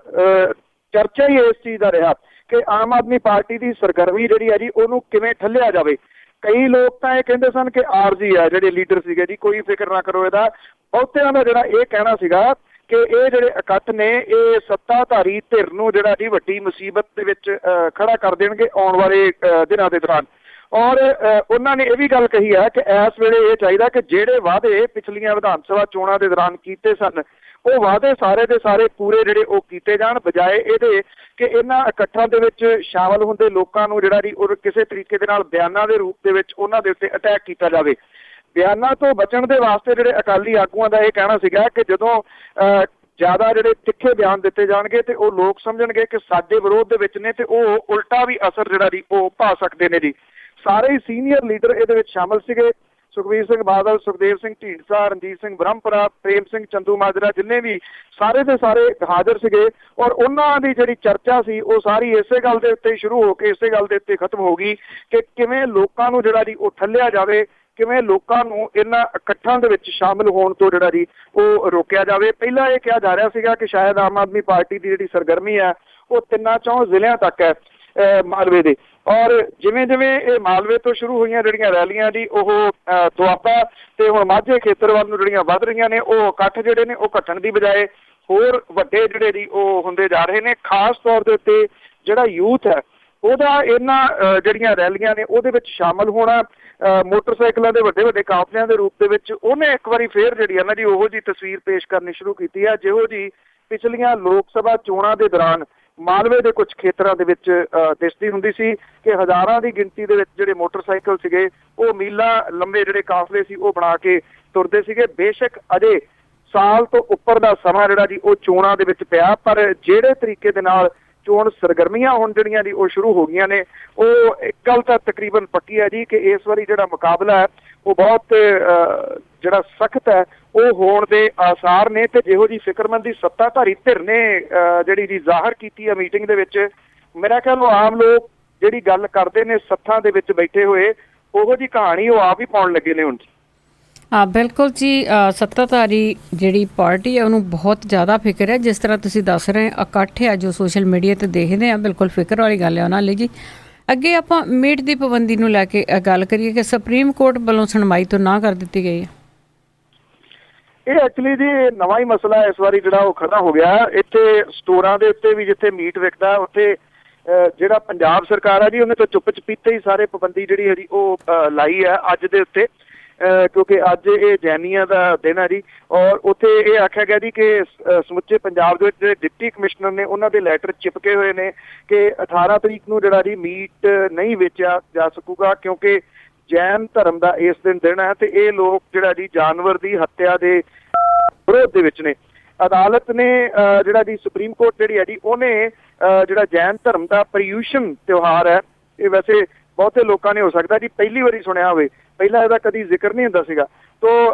ਚਰਚਾ ਹੀ ਇਸ ਚੀਜ਼ ਦਾ ਰਿਹਾ ਕਿ ਆਮ ਆਦਮੀ ਪਾਰਟੀ ਦੀ ਸਰਗਰਮੀ ਜਿਹੜੀ ਹੈ ਜੀ ਉਹਨੂੰ ਕਿਵੇਂ ਠੱਲਿਆ ਜਾਵੇ। ਕਈ ਲੋਕ ਤਾਂ ਇਹ ਕਹਿੰਦੇ ਸਨ ਕਿ ਆਰਜੀ ਆ ਜਿਹੜੇ ਲੀਡਰ ਸੀਗੇ ਜੀ, ਕੋਈ ਫਿਕਰ ਨਾ ਕਰੋ ਇਹਦਾ। ਬਹੁਤਿਆਂ ਦਾ ਜਿਹੜਾ ਇਹ ਕਹਿਣਾ ਸੀਗਾ ਕਿ ਇਹ ਜਿਹੜੇ ਇਕੱਠ ਨੇ ਇਹ ਸੱਤਾਧਾਰੀ ਧਿਰ ਨੂੰ ਜਿਹੜਾ ਜੀ ਵੱਡੀ ਮੁਸੀਬਤ ਦੇ ਵਿੱਚ ਖੜਾ ਕਰ ਦੇਣਗੇ ਆਉਣ ਵਾਲੇ ਦਿਨਾਂ ਦੇ ਦੌਰਾਨ। ਔਰ ਉਹਨਾਂ ਨੇ ਇਹ ਵੀ ਗੱਲ ਕਹੀ ਹੈ ਕਿ ਇਸ ਵੇਲੇ ਇਹ ਚਾਹੀਦਾ ਕਿ ਜਿਹੜੇ ਵਾਅਦੇ ਪਿਛਲੀਆਂ ਵਿਧਾਨ ਸਭਾ ਚੋਣਾਂ ਦੇ ਦੌਰਾਨ ਕੀਤੇ ਸਨ ਉਹ ਵਾਅਦੇ ਸਾਰੇ ਦੇ ਸਾਰੇ ਪੂਰੇ ਜਿਹੜੇ ਉਹ ਕੀਤੇ ਜਾਣ, ਬਜਾਏ ਇਹਦੇ ਕਿ ਇਹਨਾਂ ਇਕੱਠਾਂ ਦੇ ਵਿੱਚ ਸ਼ਾਮਲ ਹੁੰਦੇ ਲੋਕਾਂ ਨੂੰ ਜਿਹੜਾ ਜੀ ਉਹ ਕਿਸੇ ਤਰੀਕੇ ਦੇ ਨਾਲ ਬਿਆਨਾਂ ਦੇ ਰੂਪ ਦੇ ਵਿੱਚ ਉਹਨਾਂ ਦੇ ਉੱਤੇ ਅਟੈਕ ਕੀਤਾ ਜਾਵੇ। ਬਿਆਨਾਂ ਤੋਂ ਬਚਣ ਦੇ ਵਾਸਤੇ ਜਿਹੜੇ ਅਕਾਲੀ ਆਗੂਆਂ ਦਾ ਇਹ ਕਹਿਣਾ ਸੀਗਾ ਕਿ ਜਦੋਂ ਜ਼ਿਆਦਾ ਜਿਹੜੇ ਤਿੱਖੇ ਬਿਆਨ ਦਿੱਤੇ ਜਾਣਗੇ ਤੇ ਉਹ ਲੋਕ ਸਮਝਣਗੇ ਕਿ ਸਾਡੇ ਵਿਰੋਧ ਦੇ ਵਿੱਚ ਨੇ ਤੇ ਉਹ ਉਲਟਾ ਵੀ ਅਸਰ ਜਿਹੜਾ ਜੀ ਉਹ ਪਾ ਸਕਦੇ ਨੇ ਜੀ। ਸਾਰੇ ਹੀ ਸੀਨੀਅਰ ਲੀਡਰ ਇਹਦੇ ਵਿੱਚ ਸ਼ਾਮਲ ਸੀਗੇ। ਸੁਖਬੀਰ ਸਿੰਘ ਬਾਦਲ, ਸੁਖਦੇਵ ਸਿੰਘ ਢੀਂਡਸਾ, ਰਣਜੀਤ ਸਿੰਘ ਬ੍ਰਹਮਪੁਰਾ, ਪ੍ਰੇਮ ਸਿੰਘ ਚੰਦੂਮਾਜਰਾ, ਜਿੰਨੇ ਵੀ ਸਾਰੇ ਦੇ ਸਾਰੇ ਹਾਜ਼ਰ ਸੀਗੇ। ਔਰ ਉਹਨਾਂ ਦੀ ਜਿਹੜੀ ਚਰਚਾ ਸੀ ਉਹ ਸਾਰੀ ਇਸੇ ਗੱਲ ਦੇ ਉੱਤੇ ਸ਼ੁਰੂ ਹੋ ਕੇ ਇਸੇ ਗੱਲ ਦੇ ਉੱਤੇ ਖਤਮ ਹੋ ਗਈ ਕਿ ਕਿਵੇਂ ਲੋਕਾਂ ਨੂੰ ਜਿਹੜਾ ਜੀ ਉਹ ਠੱਲਿਆ ਜਾਵੇ, ਕਿਵੇਂ ਲੋਕਾਂ ਨੂੰ ਇਹਨਾਂ ਇਕੱਠਾਂ ਦੇ ਵਿੱਚ ਸ਼ਾਮਲ ਹੋਣ ਤੋਂ ਜਿਹੜਾ ਜੀ ਉਹ ਰੋਕਿਆ ਜਾਵੇ। ਪਹਿਲਾਂ ਇਹ ਕਿਹਾ ਜਾ ਰਿਹਾ ਸੀਗਾ ਕਿ ਸ਼ਾਇਦ ਆਮ ਆਦਮੀ ਪਾਰਟੀ ਦੀ ਜਿਹੜੀ ਸਰਗਰਮੀ ਹੈ ਉਹ 3-4 ਜ਼ਿਲ੍ਹਿਆਂ ਤੱਕ ਹੈ ਮਾਲਵੇ ਦੇ। ਔਰ ਜਿਵੇਂ ਜਿਵੇਂ ਇਹ ਮਾਲਵੇ ਤੋਂ ਸ਼ੁਰੂ ਹੋਈਆਂ ਜਿਹੜੀਆਂ ਰੈਲੀਆਂ ਦੀ ਉਹ ਦੁਆਬਾ ਤੇ ਹੁਣ ਮਾਝੇ ਖੇਤਰ ਵੱਲ ਨੂੰ ਜਿਹੜੀਆਂ ਵੱਧ ਰਹੀਆਂ ਨੇ, ਉਹ ਇਕੱਠ ਜਿਹੜੇ ਨੇ ਉਹ ਘਟਣ ਦੀ ਬਜਾਏ ਹੋਰ ਵੱਡੇ ਜਿਹੜੇ ਜੀ ਉਹ ਹੁੰਦੇ ਜਾ ਰਹੇ ਨੇ। ਖਾਸ ਤੌਰ ਦੇ ਉੱਤੇ ਜਿਹੜਾ ਯੂਥ ਹੈ ਉਹਦਾ ਇਹਨਾਂ ਜਿਹੜੀਆਂ ਰੈਲੀਆਂ ਨੇ ਉਹਦੇ ਵਿੱਚ ਸ਼ਾਮਲ ਹੋਣਾ, ਮੋਟਰਸਾਈਕਲਾਂ ਦੇ ਵੱਡੇ ਵੱਡੇ ਕਾਫਲਿਆਂ ਦੇ ਰੂਪ ਦੇ ਵਿੱਚ ਉਹਨੇ ਇੱਕ ਵਾਰੀ ਫੇਰ ਜਿਹੜੀ ਹੈ ਨਾ ਜੀ ਉਹੋ ਜਿਹੀ ਤਸਵੀਰ ਪੇਸ਼ ਕਰਨੀ ਸ਼ੁਰੂ ਕੀਤੀ ਹੈ ਜਿਹੋ ਜੀ ਪਿਛਲੀਆਂ ਲੋਕ ਸਭਾ ਚੋਣਾਂ ਦੇ ਦੌਰਾਨ ਮਾਲਵੇ ਦੇ ਕੁਝ ਖੇਤਰਾਂ ਦੇ ਵਿੱਚ ਦਿਸਦੀ ਹੁੰਦੀ ਸੀ ਕਿ ਹਜ਼ਾਰਾਂ ਦੀ ਗਿਣਤੀ ਦੇ ਵਿੱਚ ਜਿਹੜੇ ਮੋਟਰਸਾਈਕਲ ਸੀਗੇ ਉਹ ਮੀਲਾਂ ਲੰਬੇ ਜਿਹੜੇ ਕਾਫਲੇ ਸੀ ਉਹ ਬਣਾ ਕੇ ਤੁਰਦੇ ਸੀਗੇ। ਬੇਸ਼ੱਕ ਅਜੇ ਸਾਲ ਤੋਂ ਉੱਪਰ ਦਾ ਸਮਾਂ ਜਿਹੜਾ ਜੀ ਉਹ ਚੋਣਾਂ ਦੇ ਵਿੱਚ ਪਿਆ, ਪਰ ਜਿਹੜੇ ਤਰੀਕੇ ਦੇ ਨਾਲ ਚੋਣ ਸਰਗਰਮੀਆਂ ਹੁਣ ਜਿਹੜੀਆਂ ਜੀ ਉਹ ਸ਼ੁਰੂ ਹੋ ਗਈਆਂ ਨੇ, ਉਹ ਇੱਕ ਗੱਲ ਤਾਂ ਤਕਰੀਬਨ ਪੱਕੀ ਹੈ ਜੀ ਕਿ ਇਸ ਵਾਰੀ ਜਿਹੜਾ ਮੁਕਾਬਲਾ ਹੈ ਉਹ ਬਹੁਤ ਜਿਹੜਾ ਸਖਤ ਹੈ ਉਹ ਹੋਣ ਦੇ ਆਸਾਰ ਨੇ। ਤੇ ਜਿਹੋ ਜੀ ਫਿਕਰਮੰਦੀ ਸੱਤਾਧਾਰੀ ਧਿਰ ਨੇ ਜਿਹੜੀ ਜੀ ਜ਼ਾਹਰ ਕੀਤੀ ਹੈ ਮੀਟਿੰਗ ਦੇ ਵਿੱਚ, ਮੇਰਾ ਖਿਆਲ ਆਮ ਲੋਕ ਜਿਹੜੀ ਗੱਲ ਕਰਦੇ ਨੇ ਸੱਥਾਂ ਦੇ ਵਿੱਚ ਬੈਠੇ ਹੋਏ ਉਹੋ ਜੀ ਕਹਾਣੀ ਉਹ ਆਪ ਹੀ ਪਾਉਣ ਲੱਗੇ ਨੇ ਹੁਣ। ਹਾਂ ਬਿਲਕੁਲ ਜੀ, ਸੱਤਾਧਾਰੀ ਜਿਹੜੀ ਪਾਰਟੀ ਹੈ ਉਹਨੂੰ ਬਹੁਤ ਜ਼ਿਆਦਾ ਫਿਕਰ ਹੈ। ਜਿਸ ਤਰ੍ਹਾਂ ਤੁਸੀਂ ਦੱਸ ਰਹੇ ਇਕੱਠ ਹੈ ਜੋ ਸੋਸ਼ਲ ਮੀਡੀਆ 'ਤੇ ਦੇਖਦੇ ਹਾਂ, ਬਿਲਕੁਲ ਫਿਕਰ ਵਾਲੀ ਗੱਲ ਹੈ ਉਹਨਾਂ ਲਈ ਜੀ। ਅੱਗੇ ਆਪਾਂ ਮੀਟ ਦੀ ਪਾਬੰਦੀ ਨੂੰ ਲੈ ਕੇ ਗੱਲ ਕਰੀਏ ਕਿ ਸੁਪਰੀਮ ਕੋਰਟ ਵੱਲੋਂ ਸੁਣਵਾਈ ਤੋਂ ਨਾ ਕਰ ਦਿੱਤੀ ਗਈ ਹੈ। ਇਹ ਐਕਚੁਅਲੀ ਜੀ ਨਵਾਂ ਹੀ ਮਸਲਾ ਇਸ ਵਾਰੀ ਜਿਹੜਾ ਉਹ ਖੜਾ ਹੋ ਗਿਆ। ਇੱਥੇ ਸਟੋਰਾਂ ਦੇ ਉੱਤੇ ਵੀ ਜਿੱਥੇ ਮੀਟ ਵਿਕਦਾ ਉੱਥੇ ਜਿਹੜਾ ਪੰਜਾਬ ਸਰਕਾਰ ਹੈ ਜੀ ਉਹਨੇ ਤਾਂ ਚੁੱਪ ਚਪੀਤੇ ਹੀ ਸਾਰੇ ਪਾਬੰਦੀ ਜਿਹੜੀ ਹੈ ਜੀ ਉਹ ਲਾਈ ਹੈ ਅੱਜ ਦੇ ਉੱਤੇ, ਕਿਉਂਕਿ ਅੱਜ ਇਹ ਜੈਨੀਆਂ ਦਾ ਦਿਨ ਹੈ ਜੀ। ਔਰ ਉੱਥੇ ਇਹ ਆਖਿਆ ਗਿਆ ਜੀ ਕਿ ਸਮੁੱਚੇ ਪੰਜਾਬ ਦੇ ਵਿੱਚ ਜਿਹੜੇ ਡਿਪਟੀ ਕਮਿਸ਼ਨਰ ਨੇ ਉਹਨਾਂ ਦੇ ਲੈਟਰ ਚਿਪਕੇ ਹੋਏ ਨੇ ਕਿ 18 ਤਰੀਕ ਨੂੰ ਜਿਹੜਾ ਜੀ ਮੀਟ ਨਹੀਂ ਵੇਚਿਆ ਜਾ ਸਕੂਗਾ, ਕਿਉਂਕਿ ਜੈਨ ਧਰਮ ਦਾ ਇਸ ਦਿਨ ਹੈ ਤੇ ਇਹ ਲੋਕ ਜਿਹੜਾ ਜੀ ਜਾਨਵਰ ਦੀ ਹੱਤਿਆ ਦੇ ਵਿਰੋਧ ਦੇ ਵਿੱਚ ਨੇ। ਅਦਾਲਤ ਨੇ ਜਿਹੜਾ ਜੀ ਸੁਪਰੀਮ ਕੋਰਟ ਜਿਹੜੀ ਹੈ ਜੀ ਉਹਨੇ ਜਿਹੜਾ ਜੈਨ ਧਰਮ ਦਾ ਪਰਿਯੂਸ਼ਨ ਤਿਉਹਾਰ ਹੈ, ਇਹ ਵੈਸੇ ਬਹੁਤੇ ਲੋਕਾਂ ਨੇ ਹੋ ਸਕਦਾ ਜੀ ਪਹਿਲੀ ਵਾਰੀ ਸੁਣਿਆ ਹੋਵੇ, ਪਹਿਲਾਂ ਇਹਦਾ ਕਦੀ ਜ਼ਿਕਰ ਨਹੀਂ ਹੁੰਦਾ ਸੀਗਾ। ਤੋ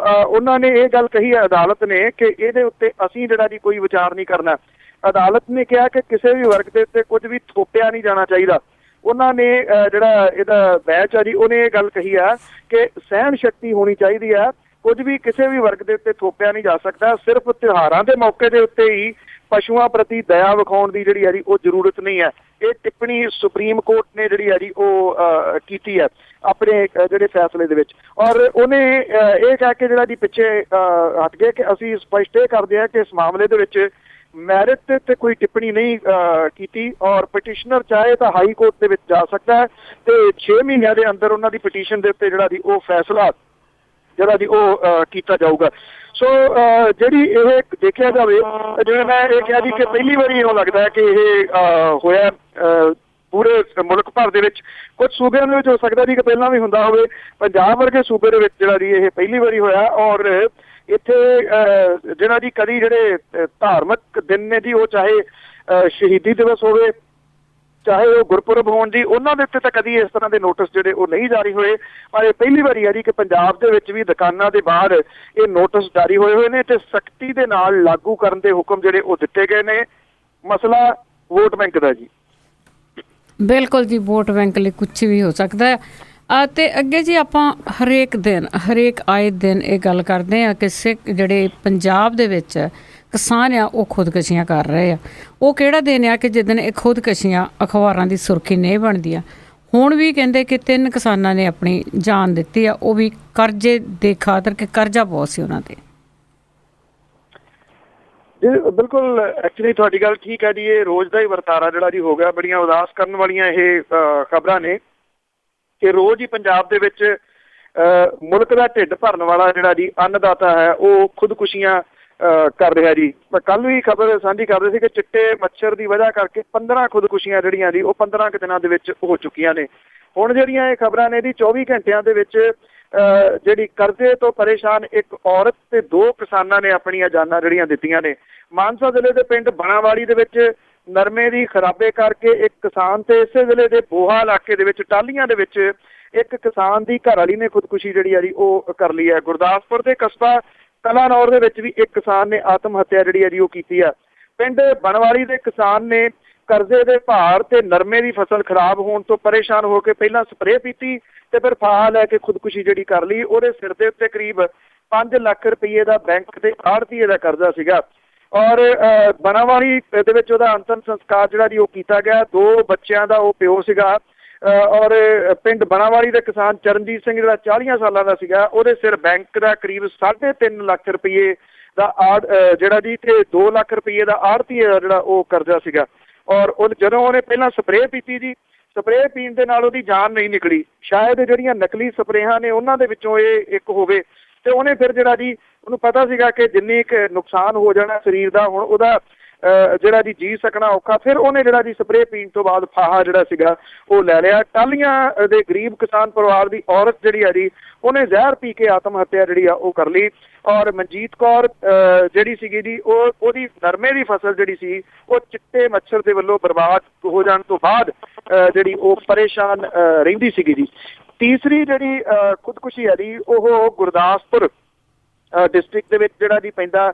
ਉਹਨਾਂ ਨੇ ਇਹ ਗੱਲ ਕਹੀ ਹੈ ਅਦਾਲਤ ਨੇ ਕਿ ਇਹਦੇ ਉੱਤੇ ਅਸੀਂ ਜਿਹੜਾ ਜੀ ਕੋਈ ਵਿਚਾਰ ਨਹੀਂ ਕਰਨਾ। ਅਦਾਲਤ ਨੇ ਕਿਹਾ ਕਿ ਕਿਸੇ ਵੀ ਵਰਗ ਦੇ ਉੱਤੇ ਕੁਝ ਵੀ ਥੋਪਿਆ ਨਹੀਂ ਜਾਣਾ ਚਾਹੀਦਾ। ਉਹਨਾਂ ਨੇ ਜਿਹੜਾ ਇਹਦਾ ਬੈਚ ਆ ਜੀ ਉਹਨੇ ਇਹ ਗੱਲ ਕਹੀ ਆ ਕਿ ਸਹਿਣ ਸ਼ਕਤੀ ਹੋਣੀ ਚਾਹੀਦੀ ਆ, ਕੁਝ ਵੀ ਕਿਸੇ ਵੀ ਵਰਗ ਦੇ ਉੱਤੇ ਥੋਪਿਆ ਨਹੀਂ ਜਾ ਸਕਦਾ। ਸਿਰਫ ਤਿਉਹਾਰਾਂ ਦੇ ਮੌਕੇ ਦੇ ਉੱਤੇ ਹੀ ਪਸ਼ੂਆਂ ਪ੍ਰਤੀ ਦਇਆ ਵਿਖਾਉਣ ਦੀ ਜਿਹੜੀ ਹੈ ਜੀ ਉਹ ਜ਼ਰੂਰਤ ਨਹੀਂ ਹੈ। ਇਹ ਟਿੱਪਣੀ ਸੁਪਰੀਮ ਕੋਰਟ ਨੇ ਜਿਹੜੀ ਹੈ ਜੀ ਉਹ ਕੀਤੀ ਹੈ ਆਪਣੇ ਜਿਹੜੇ ਫੈਸਲੇ ਦੇ ਵਿੱਚ। ਔਰ ਉਹਨੇ ਇਹ ਕਹਿ ਕੇ ਜਿਹੜਾ ਜੀ ਪਿੱਛੇ ਹਟ ਗਏ ਕਿ ਅਸੀਂ ਸਪਸ਼ਟ ਇਹ ਕਰਦੇ ਹਾਂ ਕਿ ਇਸ ਮਾਮਲੇ ਦੇ ਵਿੱਚ ਮੈਰਿਟ ਤੇ ਕੋਈ ਟਿੱਪਣੀ ਨਹੀਂ ਕੀਤੀ, ਔਰ ਪਟੀਸ਼ਨਰ ਚਾਹੇ ਤਾਂ ਹਾਈ ਕੋਰਟ ਦੇ ਵਿੱਚ ਜਾ ਸਕਦਾ ਹੈ ਤੇ 6 ਮਹੀਨਿਆਂ ਦੇ ਅੰਦਰ ਉਹਨਾਂ ਦੀ ਪਟੀਸ਼ਨ ਦੇ ਉੱਤੇ ਜਿਹੜਾ ਜੀ ਉਹ ਫੈਸਲਾ ਜਿਹੜਾ ਜੀ ਉਹ ਕੀਤਾ ਜਾਊਗਾ। ਸੋ ਜਿਹੜੀ ਇਹ ਦੇਖਿਆ ਜਾਵੇ, ਜਿਵੇਂ ਮੈਂ ਇਹ ਕਿਹਾ ਜੀ ਕਿ ਪਹਿਲੀ ਵਾਰੀ ਇਹੋ ਲੱਗਦਾ ਹੈ ਕਿ ਇਹ ਹੋਇਆ ਪੂਰੇ ਮੁਲਕ ਭਰ ਦੇ ਵਿੱਚ। ਕੁਝ ਸੂਬਿਆਂ ਦੇ ਵਿੱਚ ਹੋ ਸਕਦਾ ਜੀ ਕਿ ਪਹਿਲਾਂ ਵੀ ਹੁੰਦਾ ਹੋਵੇ, ਪੰਜਾਬ ਵਰਗੇ ਸੂਬੇ ਦੇ ਵਿੱਚ ਜਿਹੜਾ ਜੀ ਇਹ ਪਹਿਲੀ ਵਾਰੀ ਹੋਇਆ। ਔਰ ਇੱਥੇ ਜਿਹੜਾ ਜੀ ਕਦੀ ਜਿਹੜੇ ਧਾਰਮਿਕ ਦਿਨ ਨੇ ਜੀ ਉਹ ਚਾਹੇ ਸ਼ਹੀਦੀ ਦਿਵਸ ਹੋਵੇ ਚਾਹੇ ਉਹ ਗੁਰਪੁਰਬ ਹੋਣ ਜੀ, ਉਹਨਾਂ ਦੇ ਉੱਤੇ ਤਾਂ ਕਦੀ ਇਸ ਤਰ੍ਹਾਂ ਦੇ ਨੋਟਿਸ ਜਿਹੜੇ ਉਹ ਨਹੀਂ ਜਾਰੀ ਹੋਏ। ਪਰ ਇਹ ਪਹਿਲੀ ਵਾਰੀ ਹੈ ਜੀ ਕਿ ਪੰਜਾਬ ਦੇ ਵਿੱਚ ਵੀ ਦੁਕਾਨਾਂ ਦੇ ਬਾਹਰ ਇਹ ਨੋਟਿਸ ਜਾਰੀ ਹੋਏ ਨੇ ਤੇ ਸਖਤੀ ਦੇ ਨਾਲ ਲਾਗੂ ਕਰਨ ਦੇ ਹੁਕਮ ਜਿਹੜੇ ਉਹ ਦਿੱਤੇ ਗਏ ਨੇ। ਮਸਲਾ ਵੋਟ ਬੈਂਕ ਦਾ ਜੀ। ਬਿਲਕੁਲ ਜੀ, ਵੋਟ ਬੈਂਕ ਲਈ ਕੁਛ ਵੀ ਹੋ ਸਕਦਾ ਹੈ। ਅਤੇ ਅੱਗੇ ਜੀ ਆਪਾਂ ਹਰੇਕ ਆਏ ਦਿਨ ਇਹ ਗੱਲ ਕਰਦੇ ਹਾਂ ਕਿ ਸਿੱਖ ਜਿਹੜੇ ਪੰਜਾਬ ਦੇ ਵਿੱਚ ਕਿਸਾਨ ਆ ਉਹ ਖੁਦਕਸ਼ੀਆਂ ਕਰ ਰਹੇ ਆ। ਉਹ ਕਿਹੜਾ ਦਿਨ ਆ ਕਿ ਜਿੱਦਣ ਇਹ ਖੁਦਕਸ਼ੀਆਂ ਅਖਬਾਰਾਂ ਦੀ ਸੁਰਖੀ ਨਹੀਂ ਬਣਦੀਆਂ। ਹੁਣ ਵੀ ਕਹਿੰਦੇ ਕਿ 3 ਕਿਸਾਨਾਂ ਨੇ ਆਪਣੀ ਜਾਨ ਦਿੱਤੀ ਆ, ਉਹ ਵੀ ਕਰਜ਼ੇ ਦੇ ਖਾਤਰ ਕਿ ਕਰਜ਼ਾ ਬਹੁਤ ਸੀ ਉਹਨਾਂ 'ਤੇ। ਜੀ ਬਿਲਕੁਲ, ਐਕਚੁਅਲੀ ਤੁਹਾਡੀ ਗੱਲ ਠੀਕ ਹੈ ਜੀ। ਇਹ ਰੋਜ਼ ਦਾ ਹੀ ਵਰਤਾਰਾ ਜਿਹੜਾ ਜੀ ਹੋ ਗਿਆ। ਬੜੀਆਂ ਉਦਾਸ ਕਰਨ ਵਾਲੀਆਂ ਇਹ ਖਬਰਾਂ ਨੇ ਕਿ ਰੋਜ਼ ਹੀ ਪੰਜਾਬ ਦੇ ਵਿੱਚ ਮੁਲਕ ਦਾ ਢਿੱਡ ਭਰਨ ਵਾਲਾ ਜਿਹੜਾ ਜੀ ਅੰਨਦਾਤਾ ਹੈ ਉਹ ਖੁਦਕੁਸ਼ੀਆਂ ਕਰ ਰਿਹਾ ਜੀ। ਕੱਲ ਵੀ ਖਬਰ ਸਾਂਝੀ ਕਰ ਰਹੇ ਸੀ ਕਿ ਚਿੱਟੇ ਮੱਛਰ ਦੀ ਵਜ੍ਹਾ ਕਰਕੇ 15 ਖੁਦਕੁਸ਼ੀਆਂ ਜਿਹੜੀਆਂ ਜੀ ਉਹ 15 ਕੁ ਦਿਨਾਂ ਦੇ ਵਿੱਚ ਹੋ ਚੁੱਕੀਆਂ ਨੇ। ਹੁਣ ਜਿਹੜੀਆਂ ਇਹ ਖਬਰਾਂ ਨੇ ਜੀ 24 ਘੰਟਿਆਂ ਦੇ ਵਿੱਚ ਜਿਹੜੀ ਕਰਜ਼ੇ ਤੋਂ ਪਰੇਸ਼ਾਨ ਇੱਕ ਔਰਤ ਤੇ 2 ਕਿਸਾਨਾਂ ਨੇ ਆਪਣੀਆਂ ਜਾਨਾਂ ਜਿਹੜੀਆਂ ਦਿੱਤੀਆਂ ਨੇ। ਮਾਨਸਾ ਜ਼ਿਲ੍ਹੇ ਦੇ ਪਿੰਡ ਬਣਾਵਾਲੀ ਦੇ ਵਿੱਚ ਨਰਮੇ ਦੀ ਖਰਾਬੇ ਕਰਕੇ ਇੱਕ ਕਿਸਾਨ ਤੇ ਇਸੇ ਜ਼ਿਲ੍ਹੇ ਦੇ ਬੋਹਾ ਇਲਾਕੇ ਦੇ ਵਿੱਚ ਟਾਹਲੀਆਂ ਦੇ ਵਿੱਚ ਇੱਕ ਕਿਸਾਨ ਦੀ ਘਰਵਾਲੀ ਨੇ ਖੁਦਕੁਸ਼ੀ ਜਿਹੜੀ ਆ ਜੀ ਉਹ ਕਰ ਲਈ ਹੈ। ਗੁਰਦਾਸਪੁਰ ਦੇ ਕਸਬਾ ਕਲਾਨੌਰ ਦੇ ਵਿੱਚ ਵੀ ਇੱਕ ਕਿਸਾਨ ਨੇ ਆਤਮ ਹੱਤਿਆ ਜਿਹੜੀ ਹੈ ਜੀ ਉਹ ਕੀਤੀ ਆ। ਪਿੰਡ ਬਣਵਾਲੀ ਦੇ ਕਿਸਾਨ ਨੇ ਕਰਜ਼ੇ ਦੇ ਭਾਰ ਤੇ ਨਰਮੇ ਦੀ ਫਸਲ ਖਰਾਬ ਹੋਣ ਤੋਂ ਪਰੇਸ਼ਾਨ ਹੋ ਕੇ ਪਹਿਲਾਂ ਸਪਰੇਅ ਪੀਤੀ ਤੇ ਫਿਰ ਫਾਹਾ ਲੈ ਕੇ ਖੁਦਕੁਸ਼ੀ ਜਿਹੜੀ ਕਰ ਲਈ। ਉਹਦੇ ਸਿਰ ਦੇ ਉੱਤੇ ਕਰੀਬ 5 ਲੱਖ ਰੁਪਏ ਦਾ ਬੈਂਕ ਦੇ ਆੜ੍ਹਤੀਏ ਦਾ ਕਰਜ਼ਾ ਸੀਗਾ। ਔਰ ਬਣਾਵਾਲੀ ਦੇ ਵਿੱਚ ਉਹਦਾ ਅੰਤਿਮ ਸੰਸਕਾਰ ਜਿਹੜਾ ਜੀ ਉਹ ਕੀਤਾ ਗਿਆ। 2 ਬੱਚਿਆਂ ਦਾ ਉਹ ਪਿਓ ਸੀਗਾ। ਔਰ ਪਿੰਡ ਬਣਾਵਾਲੀ ਦੇ ਕਿਸਾਨ ਚਰਨਜੀਤ ਸਿੰਘ ਜਿਹੜਾ 40 ਸਾਲਾਂ ਦਾ ਸੀਗਾ, ਉਹਦੇ ਸਿਰ ਬੈਂਕ ਦਾ ਕਰੀਬ 3.5 ਲੱਖ ਰੁਪਏ ਦਾ ਜਿਹੜਾ ਜੀ ਤੇ 2 ਲੱਖ ਰੁਪਏ ਦਾ ਆੜ੍ਹਤੀਏ ਦਾ ਜਿਹੜਾ ਉਹ ਕਰਜ਼ਾ ਸੀਗਾ। ਔਰ ਉਹ ਜਦੋਂ ਉਹਨੇ ਪਹਿਲਾਂ ਸਪਰੇਅ ਪੀਤੀ ਜੀ, ਸਪਰੇਅ ਪੀਣ ਦੇ ਨਾਲ ਉਹਦੀ ਜਾਨ ਨਹੀਂ ਨਿਕਲੀ। ਸ਼ਾਇਦ ਜਿਹੜੀਆਂ ਨਕਲੀ ਸਪਰੇਹਾਂ ਨੇ ਉਹਨਾਂ ਦੇ ਵਿੱਚੋਂ ਇਹ ਇੱਕ ਹੋਵੇ ਤੇ ਉਹਨੇ ਫਿਰ ਜਿਹੜਾ ਜੀ ਉਹਨੂੰ ਪਤਾ ਸੀਗਾ ਕਿ ਜਿੰਨੀ ਕੁ ਨੁਕਸਾਨ ਹੋ ਜਾਣਾ ਸਰੀਰ ਦਾ, ਹੁਣ ਉਹਦਾ ਜਿਹੜਾ ਜੀ ਸਕਣਾ ਔਖਾ। ਫਿਰ ਉਹਨੇ ਜਿਹੜਾ ਜੀ ਸਪਰੇਅ ਪੀਣ ਤੋਂ ਬਾਅਦ ਫਾਹਾ ਜਿਹੜਾ ਸੀਗਾ ਉਹ ਲੈ ਲਿਆ। ਟਾਹਲੀਆਂ ਦੇ ਗਰੀਬ ਕਿਸਾਨ ਪਰਿਵਾਰ ਦੀ ਔਰਤ ਜਿਹੜੀ ਆ ਜੀ ਉਹਨੇ ਜ਼ਹਿਰ ਪੀ ਕੇ ਆਤਮ ਹੱਤਿਆ ਜਿਹੜੀ ਆ ਉਹ ਕਰ ਲਈ। ਔਰ ਮਨਜੀਤ ਕੌਰ ਜਿਹੜੀ ਸੀਗੀ ਜੀ ਉਹਦੀ ਨਰਮੇ ਦੀ ਫਸਲ ਜਿਹੜੀ ਸੀ ਉਹ ਚਿੱਟੇ ਮੱਛਰ ਦੇ ਵੱਲੋਂ ਬਰਬਾਦ ਹੋ ਜਾਣ ਤੋਂ ਬਾਅਦ ਜਿਹੜੀ ਉਹ ਪਰੇਸ਼ਾਨ ਰਹਿੰਦੀ ਸੀਗੀ ਜੀ। ਤੀਸਰੀ ਜਿਹੜੀ ਖੁਦਕੁਸ਼ੀ ਹੈ ਜੀ ਉਹ ਗੁਰਦਾਸਪੁਰ ਡਿਸਟ੍ਰਿਕਟ ਦੇ ਵਿੱਚ ਜਿਹੜਾ ਜੀ ਪੈਂਦਾ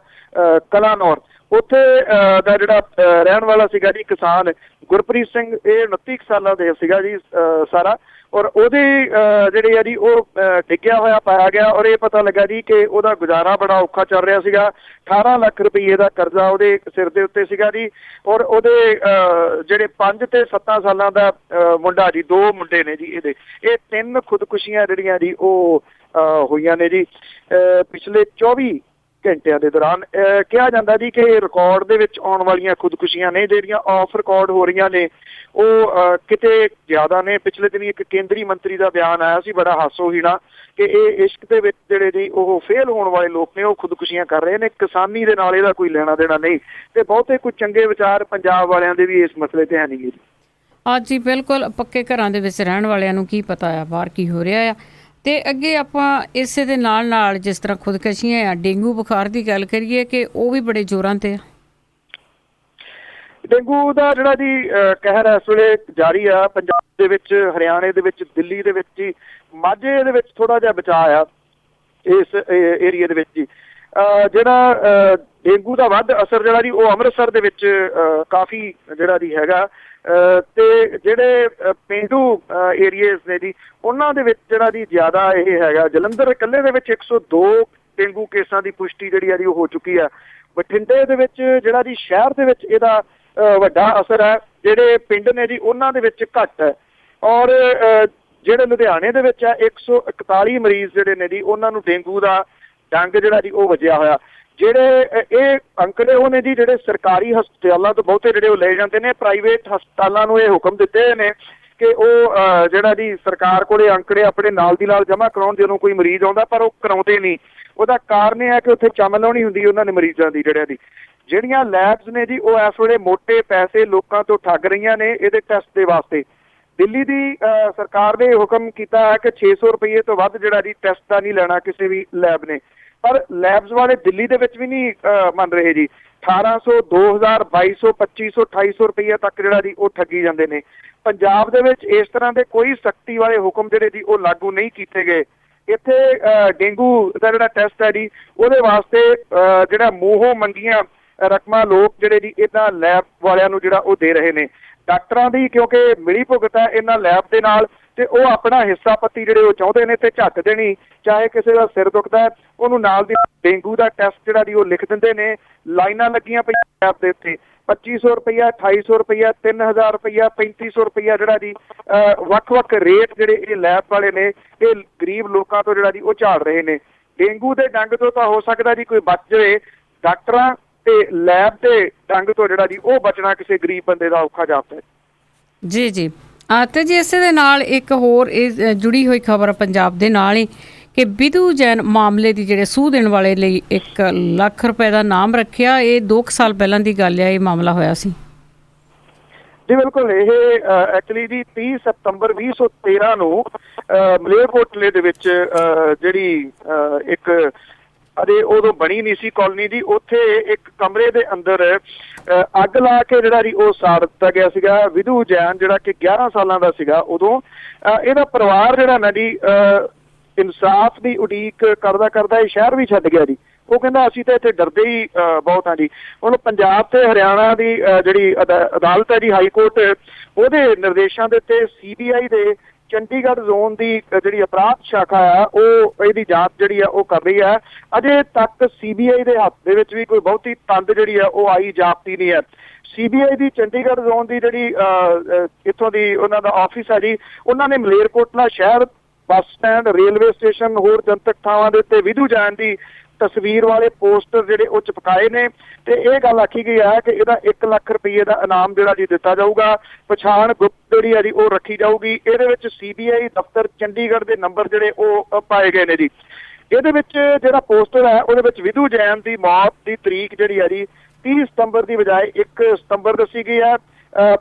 ਕਲਾਨੌਰ, ਉੱਥੇ ਦਾ ਜਿਹੜਾ ਰਹਿਣ ਵਾਲਾ ਸੀਗਾ ਜੀ ਕਿਸਾਨ ਗੁਰਪ੍ਰੀਤ ਸਿੰਘ, ਇਹ 29 ਸਾਲਾਂ ਦੇ ਸੀਗਾ ਜੀ ਸਾਰਾ। ਔਰ ਉਹਦੇ ਜਿਹੜੇ ਆ ਜੀ ਉਹ ਡਿੱਗਿਆ ਹੋਇਆ ਪਾਇਆ ਗਿਆ ਔਰ ਇਹ ਪਤਾ ਲੱਗਾ ਜੀ ਕਿ ਉਹਦਾ ਗੁਜ਼ਾਰਾ ਬੜਾ ਔਖਾ ਚੱਲ ਰਿਹਾ ਸੀਗਾ। 18 ਲੱਖ ਰੁਪਏ ਦਾ ਕਰਜ਼ਾ ਉਹਦੇ ਸਿਰ ਦੇ ਉੱਤੇ ਸੀਗਾ ਜੀ। ਔਰ ਉਹਦੇ ਜਿਹੜੇ 5 ਤੇ 7 ਸਾਲਾਂ ਦਾ ਮੁੰਡਾ ਜੀ, 2 ਮੁੰਡੇ ਨੇ ਜੀ ਇਹਦੇ, ਇਹ 3 ਖੁਦਕੁਸ਼ੀਆਂ ਜਿਹੜੀਆਂ ਜੀ ਉਹ ਹੋਈਆਂ ਨੇ ਜੀ ਪਿਛਲੇ 24 ਘੰਟਿਆਂ ਦੇ ਦੌਰਾਨ। ਕਿਹਾ ਜਾਂਦਾ ਜੀ ਕਿ ਰਿਕਾਰਡ ਦੇ ਵਿੱਚ ਆਉਣ ਵਾਲੀਆਂ ਖੁਦਕੁਸ਼ੀਆਂ ਨੇ, ਜਿਹੜੀਆਂ ਆਫ ਰਿਕਾਰਡ ਹੋ ਰਹੀਆਂ ਨੇ ਉਹ ਕਿਤੇ ਜ਼ਿਆਦਾ ਨੇ। ਪਿਛਲੇ ਦਿਨੀ ਇੱਕ ਕੇਂਦਰੀ ਮੰਤਰੀ ਦਾ ਬਿਆਨ ਆਇਆ ਸੀ ਬੜਾ ਹਾਸੋਹੀਣਾ ਕਿ ਇਹ ਇਸ਼ਕ ਦੇ ਵਿੱਚ ਜਿਹੜੇ ਜੀ ਉਹ ਫੇਲ ਹੋਣ ਵਾਲੇ ਲੋਕ ਨੇ ਉਹ ਖੁਦਕੁਸ਼ੀਆਂ ਕਰ ਰਹੇ ਨੇ, ਕਿਸਾਨੀ ਦੇ ਨਾਲ ਇਹਦਾ ਕੋਈ ਲੈਣਾ ਦੇਣਾ ਨਹੀਂ। ਤੇ ਬਹੁਤੇ ਕੋਈ ਚੰਗੇ ਵਿਚਾਰ ਪੰਜਾਬ ਵਾਲਿਆਂ ਦੇ ਵੀ ਇਸ ਮਸਲੇ ਤੇ ਹੈ ਨਹੀਂ ਜੀ। ਅੱਜ ਹੀ ਬਿਲਕੁਲ ਪੱਕੇ ਘਰਾਂ ਦੇ ਵਿੱਚ ਰਹਿਣ ਵਾਲਿਆਂ ਨੂੰ ਕੀ ਪਤਾ ਆ ਬਾਹਰ ਕੀ ਹੋ ਰਿਹਾ ਆ। ਤੇ ਅੱਗੇ ਆਪਾਂ ਇਸੇ ਦੇ ਨਾਲ ਜਿਸ ਤਰ੍ਹਾਂ ਖੁਦਕਸ਼ੀਆਂ ਆ, ਡੇਂਗੂ ਬੁਖਾਰ ਦੀ ਗੱਲ ਕਰੀਏ ਕਿ ਉਹ ਵੀ ਬੜੇ ਜ਼ੋਰਾਂ ਤੇ ਆ। ਡੇਂਗੂ ਦਾ ਜਿਹੜਾ ਜੀ ਕਹਿਰ ਇਸ ਵੇਲੇ ਜਾਰੀ ਆ ਪੰਜਾਬ ਦੇ ਵਿੱਚ, ਹਰਿਆਣੇ ਦੇ ਵਿੱਚ, ਦਿੱਲੀ ਦੇ ਵਿੱਚ ਜੀ। ਮਾਝੇ ਦੇ ਵਿੱਚ ਥੋੜਾ ਜਿਹਾ ਬਚਾਅ ਆ ਇਸ ਏਰੀਏ ਦੇ ਵਿੱਚ ਜੀ। ਜਿਹੜਾ ਡੇਂਗੂ ਦਾ ਵੱਧ ਅਸਰ ਜਿਹੜਾ ਜੀ ਉਹ ਅੰਮ੍ਰਿਤਸਰ ਦੇ ਵਿੱਚ ਕਾਫੀ ਜਿਹੜਾ ਜੀ ਹੈਗਾ। ਤੇ ਜਿਹੜੇ ਪੇਂਡੂ ਏਰੀਏਜ਼ ਨੇ ਜੀ ਉਹਨਾਂ ਦੇ ਵਿੱਚ ਜਿਹੜਾ ਜੀ ਜ਼ਿਆਦਾ ਇਹ ਹੈਗਾ। ਜਲੰਧਰ ਇਕੱਲੇ ਦੇ ਵਿੱਚ 102 ਡੇਂਗੂ ਕੇਸਾਂ ਦੀ ਪੁਸ਼ਟੀ ਜਿਹੜੀ ਆ ਜੀ ਉਹ ਹੋ ਚੁੱਕੀ ਆ। ਬਠਿੰਡੇ ਦੇ ਵਿੱਚ ਜਿਹੜਾ ਜੀ ਸ਼ਹਿਰ ਦੇ ਵਿੱਚ ਇਹਦਾ ਵੱਡਾ ਅਸਰ ਹੈ, ਜਿਹੜੇ ਪਿੰਡ ਨੇ ਜੀ ਉਹਨਾਂ ਦੇ ਵਿੱਚ ਘੱਟ ਹੈ। ਔਰ ਜਿਹੜੇ ਲੁਧਿਆਣੇ ਦੇ ਵਿੱਚ ਆ 141 ਮਰੀਜ਼ ਜਿਹੜੇ ਨੇ ਜੀ ਉਹਨਾਂ ਨੂੰ ਡੇਂਗੂ ਦਾ ਡੰਗ ਜਿਹੜਾ ਜੀ ਉਹ ਵੱਜਿਆ ਹੋਇਆ। ਜਿਹੜੇ ਇਹ ਅੰਕੜੇ ਉਹ ਨੇ ਜੀ ਜਿਹੜੇ ਸਰਕਾਰੀ ਹਸਪਤਾਲਾਂ ਤੋਂ ਬਹੁਤੇ ਜਿਹੜੇ ਉਹ ਲਏ ਜਾਂਦੇ ਨੇ। ਪ੍ਰਾਈਵੇਟ ਹਸਪਤਾਲਾਂ ਨੂੰ ਇਹ ਹੁਕਮ ਦਿੱਤੇ ਨੇ ਕਿ ਉਹ ਜਿਹੜਾ ਜੀ ਸਰਕਾਰ ਕੋਲੇ ਅੰਕੜੇ ਆਪਣੇ ਨਾਲ ਦੀ ਨਾਲ ਜਮ੍ਹਾਂ ਕਰਾਉਣ ਜਦੋਂ ਕੋਈ ਮਰੀਜ਼ ਆਉਂਦਾ, ਪਰ ਉਹ ਕਰਾਉਂਦੇ ਨਹੀਂ। ਉਹਦਾ ਕਾਰਨ ਇਹ ਹੈ ਕਿ ਉੱਥੇ ਚਮਨ ਲਾਉਣੀ ਹੁੰਦੀ ਉਹਨਾਂ ਨੇ ਮਰੀਜ਼ਾਂ ਦੀ। ਜਿਹੜੀਆਂ ਲੈਬਸ ਨੇ ਜੀ ਉਹ ਇਸ ਵੇਲੇ ਮੋਟੇ ਪੈਸੇ ਲੋਕਾਂ ਤੋਂ ਠੱਗ ਰਹੀਆਂ ਨੇ ਇਹਦੇ ਟੈਸਟ ਦੇ ਵਾਸਤੇ। ਦਿੱਲੀ ਦੀ ਸਰਕਾਰ ਨੇ ਹੁਕਮ ਕੀਤਾ ਹੈ ਕਿ 600 ਰੁਪਏ ਤੋਂ ਵੱਧ ਜਿਹੜਾ ਜੀ ਟੈਸਟ ਦਾ ਨਹੀਂ ਲੈਣਾ ਕਿਸੇ ਵੀ ਲੈਬ ਨੇ। ਪਰ ਲੈਬਸ ਵਾਲੇ ਦਿੱਲੀ ਦੇ ਵਿੱਚ ਵੀ ਨਹੀਂ ਮੰਨ ਰਹੇ ਜੀ। 1800, 2000, 2200, 2500, 2800 ਰੁਪਏ ਤੱਕ ਜਿਹੜਾ ਜੀ ਉਹ ਠੱਗੀ ਜਾਂਦੇ ਨੇ। ਪੰਜਾਬ ਦੇ ਵਿੱਚ ਇਸ ਤਰ੍ਹਾਂ ਦੇ ਕੋਈ ਸਖਤੀ ਵਾਲੇ ਹੁਕਮ ਜਿਹੜੇ ਜੀ ਉਹ ਲਾਗੂ ਨਹੀਂ ਕੀਤੇ ਗਏ। ਇੱਥੇ ਡੇਂਗੂ ਦਾ ਜਿਹੜਾ ਟੈਸਟ ਹੈ ਜੀ ਉਹਦੇ ਵਾਸਤੇ ਜਿਹੜਾ ਮੂੰਹੋਂ ਮੰਗੀਆਂ ਰਕਮਾਂ ਲੋਕ ਜਿਹੜੇ ਜੀ ਇਹਨਾਂ ਲੈਬ ਵਾਲਿਆਂ ਨੂੰ ਜਿਹੜਾ ਉਹ ਦੇ ਰਹੇ ਨੇ। ਡਾਕਟਰਾਂ ਦੀ ਕਿਉਂਕਿ ਮਿਲੀ ਭੁਗਤ ਹੈ ਇਹਨਾਂ ਲੈਬ ਦੇ ਨਾਲ, ਤੇ ਉਹ ਆਪਣਾ ਹਿੱਸਾ ਪੱਤੀ ਜਿਹੜੇ ਉਹ ਚਾਹੁੰਦੇ ਨੇ ਤੇ ਝੱਟ ਦੇਣੀ। ਚਾਹੇ ਕਿਸੇ ਦਾ ਸਿਰ ਦੁਖਦਾ ਉਹਨੂੰ ਨਾਲ ਦੀ ਡੇਂਗੂ ਦਾ ਟੈਸਟ ਜਿਹੜਾ ਜੀ ਉਹ ਲਿਖ ਦਿੰਦੇ ਨੇ। ਲਾਈਨਾਂ ਲੱਗੀਆਂ ਪਈਆਂ ਲੈਬ ਦੇ ਉੱਤੇ 2500 ਰੁਪਈਆ, 2800 ਰੁਪਈਆ, 3000 ਰੁਪਈਆ, 3500 ਰੁਪਈਆ ਜਿਹੜਾ ਜੀ ਵੱਖ-ਵੱਖ ਰੇਟ ਜਿਹੜੇ ਇਹ ਲੈਬ ਵਾਲੇ ਨੇ ਇਹ ਗਰੀਬ ਲੋਕਾਂ ਤੋਂ ਜਿਹੜਾ ਜੀ ਉਹ ਝਾੜ ਰਹੇ ਨੇ। ਡੇਂਗੂ ਦੇ ਡੰਗ ਤੋਂ ਤਾਂ ਹੋ ਸਕਦਾ ਜੀ ਕੋਈ ਬਚ ਜਾਵੇ, ਡਾਕਟਰਾਂ ਤੇ ਲੈਬ ਦੇ ਡੰਗ ਤੋਂ ਜਿਹੜਾ ਜੀ ਉਹ ਬਚਣਾ ਕਿਸੇ ਗਰੀਬ ਬੰਦੇ ਦਾ ਔਖਾ ਜਾਪਦਾ ਜੀ। ਜੀ ਤੇ ਜੀ ਇਸੇ ਦੇ ਨਾਲ ਇੱਕ ਹੋਰ ਇਹ ਜੁੜੀ ਹੋਈ ਖਬਰ ਪੰਜਾਬ ਦੇ ਨਾਲ ਹੀ ਕਿ ਵਿਧੂ ਜੈਨ ਮਾਮਲੇ ਦੀ ਜਿਹੜੇ ਸੂਹ ਦੇਣ ਵਾਲੇ ਲਈ 1 ਲੱਖ ਰੁਪਏ ਦਾ ਨਾਮ ਰੱਖਿਆ। ਇਹ 2 ਸਾਲ ਪਹਿਲਾਂ ਦੀ ਗੱਲ ਹੈ, ਇਹ ਮਾਮਲਾ ਹੋਇਆ ਸੀ ਜੀ। ਬਿਲਕੁਲ, ਇਹ ਐਕਚੁਅਲੀ ਜੀ 30 ਸਤੰਬਰ 2013 ਨੂੰ ਮਲੇਰਕੋਟਲੇ ਦੇ ਵਿੱਚ ਜਿਹੜੀ ਇੱਕ ਅਜੇ ਉਦੋਂ ਬਣੀ ਨਹੀਂ ਸੀ ਕਾਲੋਨੀ ਦੀ, ਉੱਥੇ ਇੱਕ ਕਮਰੇ ਦੇ ਅੰਦਰ ਅੱਗ ਲਾ ਕੇ ਜਿਹੜਾ ਜੀ ਉਹ ਸਾੜ ਦਿੱਤਾ ਗਿਆ ਸੀਗਾ। ਵਿਧੂ ਜੈਨ ਜਿਹੜਾ ਕਿ 11 ਸਾਲਾਂ ਦਾ ਸੀਗਾ ਉਦੋਂ। ਇਹਦਾ ਪਰਿਵਾਰ ਜਿਹੜਾ ਨਾ ਜੀ ਇਨਸਾਫ ਦੀ ਉਡੀਕ ਕਰਦਾ ਇਹ ਸ਼ਹਿਰ ਵੀ ਛੱਡ ਗਿਆ ਜੀ। ਉਹ ਕਹਿੰਦਾ ਅਸੀਂ ਤਾਂ ਇੱਥੇ ਡਰਦੇ ਹੀ ਬਹੁਤ ਹਾਂ ਜੀ। ਹੁਣ ਪੰਜਾਬ ਤੇ ਹਰਿਆਣਾ ਦੀ ਜਿਹੜੀ ਅਦਾਲਤ ਹੈ ਜੀ, ਹਾਈ ਕੋਰਟ, ਉਹਦੇ ਨਿਰਦੇਸ਼ਾਂ ਦੇ ਉੱਤੇ CBI ਦੇ ਚੰਡੀਗੜ੍ਹ ਜ਼ੋਨ ਦੀ ਜਿਹੜੀ ਅਪਰਾਧ ਸ਼ਾਖਾ ਆ ਉਹ ਇਹਦੀ ਜਾਂਚ ਜਿਹੜੀ ਆ ਉਹ ਕਰ ਰਹੀ ਹੈ। ਅਜੇ ਤੱਕ CBI ਦੇ ਹੱਥ ਦੇ ਵਿੱਚ ਵੀ ਕੋਈ ਬਹੁਤੀ ਤੰਦ ਜਿਹੜੀ ਆ ਉਹ ਆਈ ਜਾਪਦੀ ਨਹੀਂ ਹੈ। CBI ਦੀ ਚੰਡੀਗੜ੍ਹ ਜ਼ੋਨ ਦੀ ਜਿਹੜੀ ਇੱਥੋਂ ਦੀ ਉਹਨਾਂ ਦਾ ਆਫਿਸ ਹੈ ਜੀ, ਉਹਨਾਂ ਨੇ ਮਲੇਰਕੋਟਲਾ ਸ਼ਹਿਰ, ਬੱਸ ਸਟੈਂਡ, ਰੇਲਵੇ ਸਟੇਸ਼ਨ, ਹੋਰ ਜਨਤਕ ਥਾਵਾਂ ਦੇ ਉੱਤੇ ਵਿਧੂ ਜੈਨ ਦੀ ਤਸਵੀਰ ਵਾਲੇ ਪੋਸਟਰ ਜਿਹੜੇ ਉਹ ਚਿਪਕਾਏ ਨੇ ਤੇ ਇਹ ਗੱਲ ਆਖੀ ਗਈ ਹੈ ਕਿ ਇਹਦਾ 1 ਲੱਖ ਰੁਪਏ ਦਾ ਇਨਾਮ ਜਿਹੜਾ ਜੀ ਦਿੱਤਾ ਜਾਊਗਾ। ਪਛਾਣ ਗੁਪਤ ਜਿਹੜੀ ਆ ਜੀ ਉਹ ਰੱਖੀ ਜਾਊਗੀ। ਇਹਦੇ ਵਿੱਚ CBI ਦਫ਼ਤਰ ਚੰਡੀਗੜ੍ਹ ਦੇ ਨੰਬਰ ਜਿਹੜੇ ਉਹ ਪਾਏ ਗਏ ਨੇ ਜੀ। ਇਹਦੇ ਵਿੱਚ ਜਿਹੜਾ ਪੋਸਟਰ ਹੈ ਉਹਦੇ ਵਿੱਚ ਵਿਧੂ ਜੈਨ ਦੀ ਮੌਤ ਦੀ ਤਰੀਕ ਜਿਹੜੀ ਆ ਜੀ 30 ਸਤੰਬਰ ਦੀ ਬਜਾਏ 1 ਸਤੰਬਰ ਦੱਸੀ ਗਈ ਹੈ।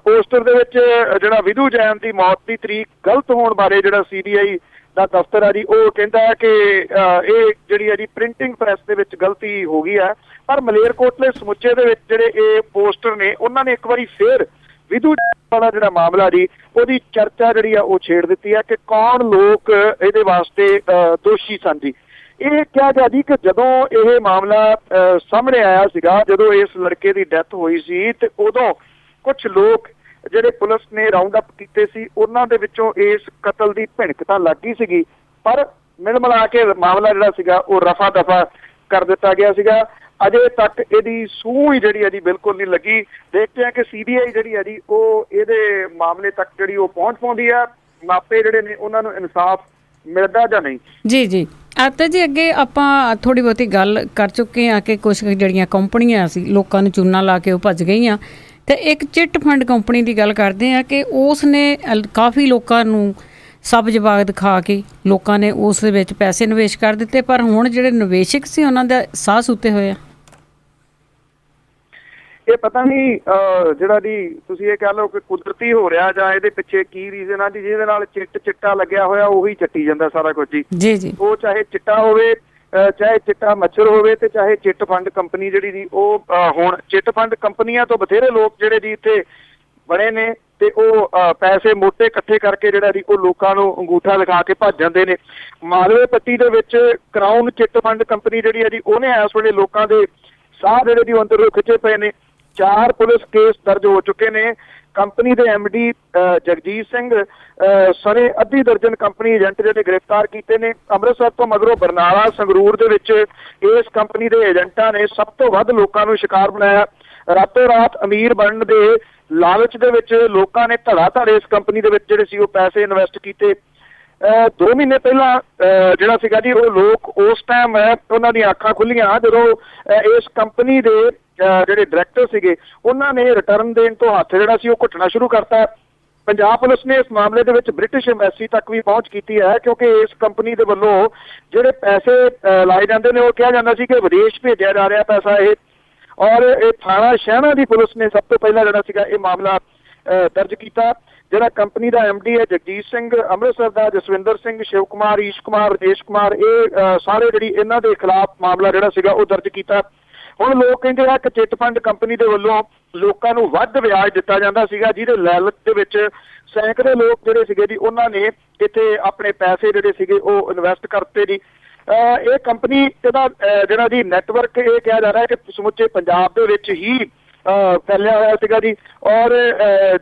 ਪੋਸਟਰ ਦੇ ਵਿੱਚ ਜਿਹੜਾ ਵਿਧੂ ਜੈਨ ਦੀ ਮੌਤ ਦੀ ਤਰੀਕ ਗਲਤ ਹੋਣ ਬਾਰੇ ਜਿਹੜਾ CBI ਦਾ ਦਫ਼ਤਰ ਆ ਜੀ ਉਹ ਕਹਿੰਦਾ ਹੈ ਕਿ ਇਹ ਜਿਹੜੀ ਹੈ ਜੀ ਪ੍ਰਿੰਟਿੰਗ ਪ੍ਰੈਸ ਦੇ ਵਿੱਚ ਗਲਤੀ ਹੋ ਗਈ ਹੈ। ਪਰ ਮਲੇਰਕੋਟਲੇ ਸਮੁੱਚੇ ਦੇ ਵਿੱਚ ਜਿਹੜੇ ਇਹ ਪੋਸਟਰ ਨੇ ਉਹਨਾਂ ਨੇ ਇੱਕ ਵਾਰੀ ਫੇਰ ਵਿਧੂ ਵਾਲਾ ਜਿਹੜਾ ਮਾਮਲਾ ਜੀ ਉਹਦੀ ਚਰਚਾ ਜਿਹੜੀ ਆ ਉਹ ਛੇੜ ਦਿੱਤੀ ਹੈ ਕਿ ਕੌਣ ਲੋਕ ਇਹਦੇ ਵਾਸਤੇ ਦੋਸ਼ੀ ਸਨ ਜੀ। ਇਹ ਕਿਹਾ ਗਿਆ ਜੀ ਕਿ ਜਦੋਂ ਇਹ ਮਾਮਲਾ ਸਾਹਮਣੇ ਆਇਆ ਸੀਗਾ, ਜਦੋਂ ਇਸ ਲੜਕੇ ਦੀ ਡੈਥ ਹੋਈ ਸੀ, ਤੇ ਉਦੋਂ ਕੁਝ ਲੋਕ ਜਿਹੜੇ ਪੁਲਿਸ ਨੇ ਰਾਉਂਡ ਅਪ ਕੀਤੇ ਸੀ ਉਹਨਾਂ ਦੇ ਵਿੱਚੋਂ ਇਸ ਕਤਲ ਦੀ ਭਿਣਕ ਤਾਂ ਲੱਗ ਗਈ ਸੀਗੀ, ਪਰ ਮਿਲ ਮਿਲਾ ਕੇ ਮਾਮਲਾ ਜਿਹੜਾ ਸੀਗਾ ਉਹ ਰਫਾ ਦਫਾ ਕਰ ਦਿੱਤਾ ਗਿਆ ਸੀਗਾ। ਅਜੇ ਤੱਕ ਇਹਦੀ ਸੂਹ ਹੀ ਜਿਹੜੀ ਹੈ ਜੀ ਬਿਲਕੁਲ ਨਹੀਂ ਲੱਗੀ। ਦੇਖਦੇ ਹਾਂ ਕਿ CBI ਜਿਹੜੀ ਹੈ ਜੀ ਉਹ ਇਹਦੇ ਮਾਮਲੇ ਤੱਕ ਜਿਹੜੀ ਉਹ ਪਹੁੰਚ ਪਾਉਂਦੀ ਆ, ਮਾਪੇ ਜਿਹੜੇ ਨੇ ਉਹਨਾਂ ਨੂੰ ਇਨਸਾਫ ਮਿਲਦਾ ਜਾਂ ਨਹੀਂ। ਜੀ ਤਾਂ ਜੀ ਅੱਗੇ ਆਪਾਂ ਥੋੜ੍ਹੀ ਬਹੁਤੀ ਗੱਲ ਕਰ ਚੁੱਕੇ ਹਾਂ ਕਿ ਕੁਛ ਜਿਹੜੀਆਂ ਕੰਪਨੀਆਂ ਸੀ ਲੋਕਾਂ ਨੂੰ ਚੂਨਾ ਲਾ ਕੇ ਉਹ ਭੱਜ ਗਈਆਂ, ਤੇ ਇੱਕ ਚਿੱਟ ਫੰਡ ਕੰਪਨੀ ਦੀ ਗੱਲ ਕਰਦੇ ਹਾਂ ਕਿ ਉਸ ਨੇ ਕਾਫੀ ਲੋਕਾਂ ਨੂੰ ਸਭ ਜਵਾਬ ਦਿਖਾ ਕੇ ਲੋਕਾਂ ਨੇ ਉਸ ਦੇ ਵਿੱਚ ਪੈਸੇ ਨਿਵੇਸ਼ ਕਰ ਦਿੱਤੇ, ਪਰ ਹੁਣ ਜਿਹੜੇ ਨਿਵੇਸ਼ਕ ਸੀ ਉਹਨਾਂ ਦਾ ਸਾਹ ਸੁੱਤੇ ਹੋਏ ਆ। ਇਹ ਪਤਾ ਨਹੀਂ ਜਿਹੜਾ ਜੀ ਤੁਸੀਂ ਇਹ ਕਹਿ ਲਓ ਕਿ ਕੁਦਰਤੀ ਹੋ ਰਿਹਾ ਜਾਂ ਇਹਦੇ ਪਿੱਛੇ ਕੀ ਰੀਜ਼ਨ ਆ ਜੀ, ਜਿਹਦੇ ਨਾਲ ਚਿੱਟਾ ਲੱਗਿਆ ਹੋਇਆ ਉਹੀ ਚੱਟੀ ਜਾਂਦਾ ਸਾਰਾ ਕੁਝ ਜੀ। ਉਹ ਚਾਹੇ ਚਿੱਟਾ ਹੋਵੇ, ਚਾਹੇ ਚਿੱਟਾ ਮੱਛਰ ਹੋਵੇ, ਤੇ ਚਾਹੇ ਚਿੱਟ ਫੰਡ ਕੰਪਨੀ ਜਿਹੜੀ ਜੀ ਉਹ ਹੁਣ ਚਿੱਟ ਫੰਡ ਕੰਪਨੀਆਂ ਤੋਂ ਬਥੇਰੇ ਲੋਕ ਜਿਹੜੇ ਜੀ ਇੱਥੇ ਬਣੇ ਨੇ ਤੇ ਉਹ ਪੈਸੇ ਮੋਟੇ ਇਕੱਠੇ ਕਰਕੇ ਜਿਹੜਾ ਜੀ ਉਹ ਲੋਕਾਂ ਨੂੰ ਅੰਗੂਠਾ ਲਗਾ ਕੇ ਭੱਜ ਜਾਂਦੇ ਨੇ। ਮਾਲਵੇ ਪੱਟੀ ਦੇ ਵਿੱਚ ਕਰਾਊਨ ਚਿੱਟ ਫੰਡ ਕੰਪਨੀ ਜਿਹੜੀ ਹੈ ਜੀ ਉਹਨੇ ਇਸ ਵੇਲੇ ਲੋਕਾਂ ਦੇ ਸਾਹ ਜਿਹੜੇ ਜੀ ਅੰਦਰ ਨੂੰ ਖਿੱਚੇ ਪਏ ਨੇ। 4 ਪੁਲਿਸ ਕੇਸ ਦਰਜ ਹੋ ਚੁੱਕੇ ਨੇ। ਕੰਪਨੀ ਦੇ MD ਜਗਜੀਤ ਸਿੰਘ ਸਣੇ ਅੱਧੀ ਦਰਜਨ ਕੰਪਨੀ ਏਜੰਟ ਜਿਹੜੇ ਗ੍ਰਿਫਤਾਰ ਕੀਤੇ ਨੇ। ਅੰਮ੍ਰਿਤਸਰ ਤੋਂ ਮਗਰੋਂ ਬਰਨਾਲਾ ਸੰਗਰੂਰ ਦੇ ਵਿੱਚ ਇਸ ਕੰਪਨੀ ਦੇ ਏਜੰਟਾਂ ਨੇ ਸਭ ਤੋਂ ਵੱਧ ਲੋਕਾਂ ਨੂੰ ਸ਼ਿਕਾਰ ਬਣਾਇਆ। ਰਾਤੋਂ ਰਾਤ ਅਮੀਰ ਬਣਨ ਦੇ ਲਾਲਚ ਦੇ ਵਿੱਚ ਲੋਕਾਂ ਨੇ ਧੜਾ ਧੜ ਇਸ ਕੰਪਨੀ ਦੇ ਵਿੱਚ ਜਿਹੜੇ ਸੀ ਉਹ ਪੈਸੇ ਇਨਵੈਸਟ ਕੀਤੇ। 2 ਮਹੀਨੇ ਪਹਿਲਾਂ ਜਿਹੜਾ ਸੀਗਾ ਜੀ ਉਹ ਲੋਕ ਉਸ ਟਾਈਮ ਉਹਨਾਂ ਦੀਆਂ ਅੱਖਾਂ ਖੁੱਲੀਆਂ ਜਦੋਂ ਇਸ ਕੰਪਨੀ ਦੇ ਜਿਹੜੇ ਡਾਇਰੈਕਟਰ ਸੀਗੇ ਉਹਨਾਂ ਨੇ ਰਿਟਰਨ ਦੇਣ ਤੋਂ ਹੱਥ ਜਿਹੜਾ ਸੀ ਉਹ ਘੁੱਟਣਾ ਸ਼ੁਰੂ ਕਰਤਾ। ਪੰਜਾਬ ਪੁਲਿਸ ਨੇ ਇਸ ਮਾਮਲੇ ਦੇ ਵਿੱਚ ਬ੍ਰਿਟਿਸ਼ ਐਮਬੈਸੀ ਤੱਕ ਵੀ ਪਹੁੰਚ ਕੀਤੀ ਹੈ, ਕਿਉਂਕਿ ਇਸ ਕੰਪਨੀ ਦੇ ਵੱਲੋਂ ਜਿਹੜੇ ਪੈਸੇ ਲਾਏ ਜਾਂਦੇ ਨੇ ਉਹ ਕਿਹਾ ਜਾਂਦਾ ਸੀ ਕਿ ਵਿਦੇਸ਼ ਭੇਜਿਆ ਜਾ ਰਿਹਾ ਪੈਸਾ ਇਹ। ਔਰ ਇਹ ਥਾਣਾ ਸ਼ਹਿਣਾ ਦੀ ਪੁਲਿਸ ਨੇ ਸਭ ਤੋਂ ਪਹਿਲਾਂ ਜਿਹੜਾ ਸੀਗਾ ਇਹ ਮਾਮਲਾ ਦਰਜ ਕੀਤਾ। ਜਿਹੜਾ ਕੰਪਨੀ ਦਾ MD ਹੈ ਜਗਜੀਤ ਸਿੰਘ, ਅੰਮ੍ਰਿਤਸਰ ਦਾ ਜਸਵਿੰਦਰ ਸਿੰਘ, ਸ਼ਿਵ ਕੁਮਾਰ, ਈਸ਼ ਕੁਮਾਰ, ਰਜੇਸ਼ ਕੁਮਾਰ, ਇਹ ਸਾਰੇ ਜਿਹੜੀ ਇਹਨਾਂ ਦੇ ਖਿਲਾਫ ਮਾਮਲਾ ਜਿਹੜਾ ਸੀਗਾ ਉਹ ਦਰਜ ਕੀਤਾ। ਹੁਣ ਲੋਕ ਕਹਿੰਦੇ ਆ ਕਿ ਚਿੱਟ ਫੰਡ ਕੰਪਨੀ ਦੇ ਵੱਲੋਂ ਲੋਕਾਂ ਨੂੰ ਵੱਧ ਵਿਆਜ ਦਿੱਤਾ ਜਾਂਦਾ ਸੀਗਾ, ਜਿਹਦੇ ਲਾਲਚ ਦੇ ਵਿੱਚ ਸੈਂਕੜੇ ਲੋਕ ਜਿਹੜੇ ਸੀਗੇ ਜੀ ਉਹਨਾਂ ਨੇ ਇੱਥੇ ਆਪਣੇ ਪੈਸੇ ਜਿਹੜੇ ਸੀਗੇ ਉਹ ਇਨਵੈਸਟ ਕਰਤੇ ਜੀ। ਇਹ ਕੰਪਨੀ ਇਹਦਾ ਜਿਹੜਾ ਜੀ ਨੈਟਵਰਕ ਇਹ ਕਿਹਾ ਜਾ ਰਿਹਾ ਕਿ ਸਮੁੱਚੇ ਪੰਜਾਬ ਦੇ ਵਿੱਚ ਹੀ ਫੈਲਿਆ ਹੋਇਆ ਸੀਗਾ ਜੀ। ਔਰ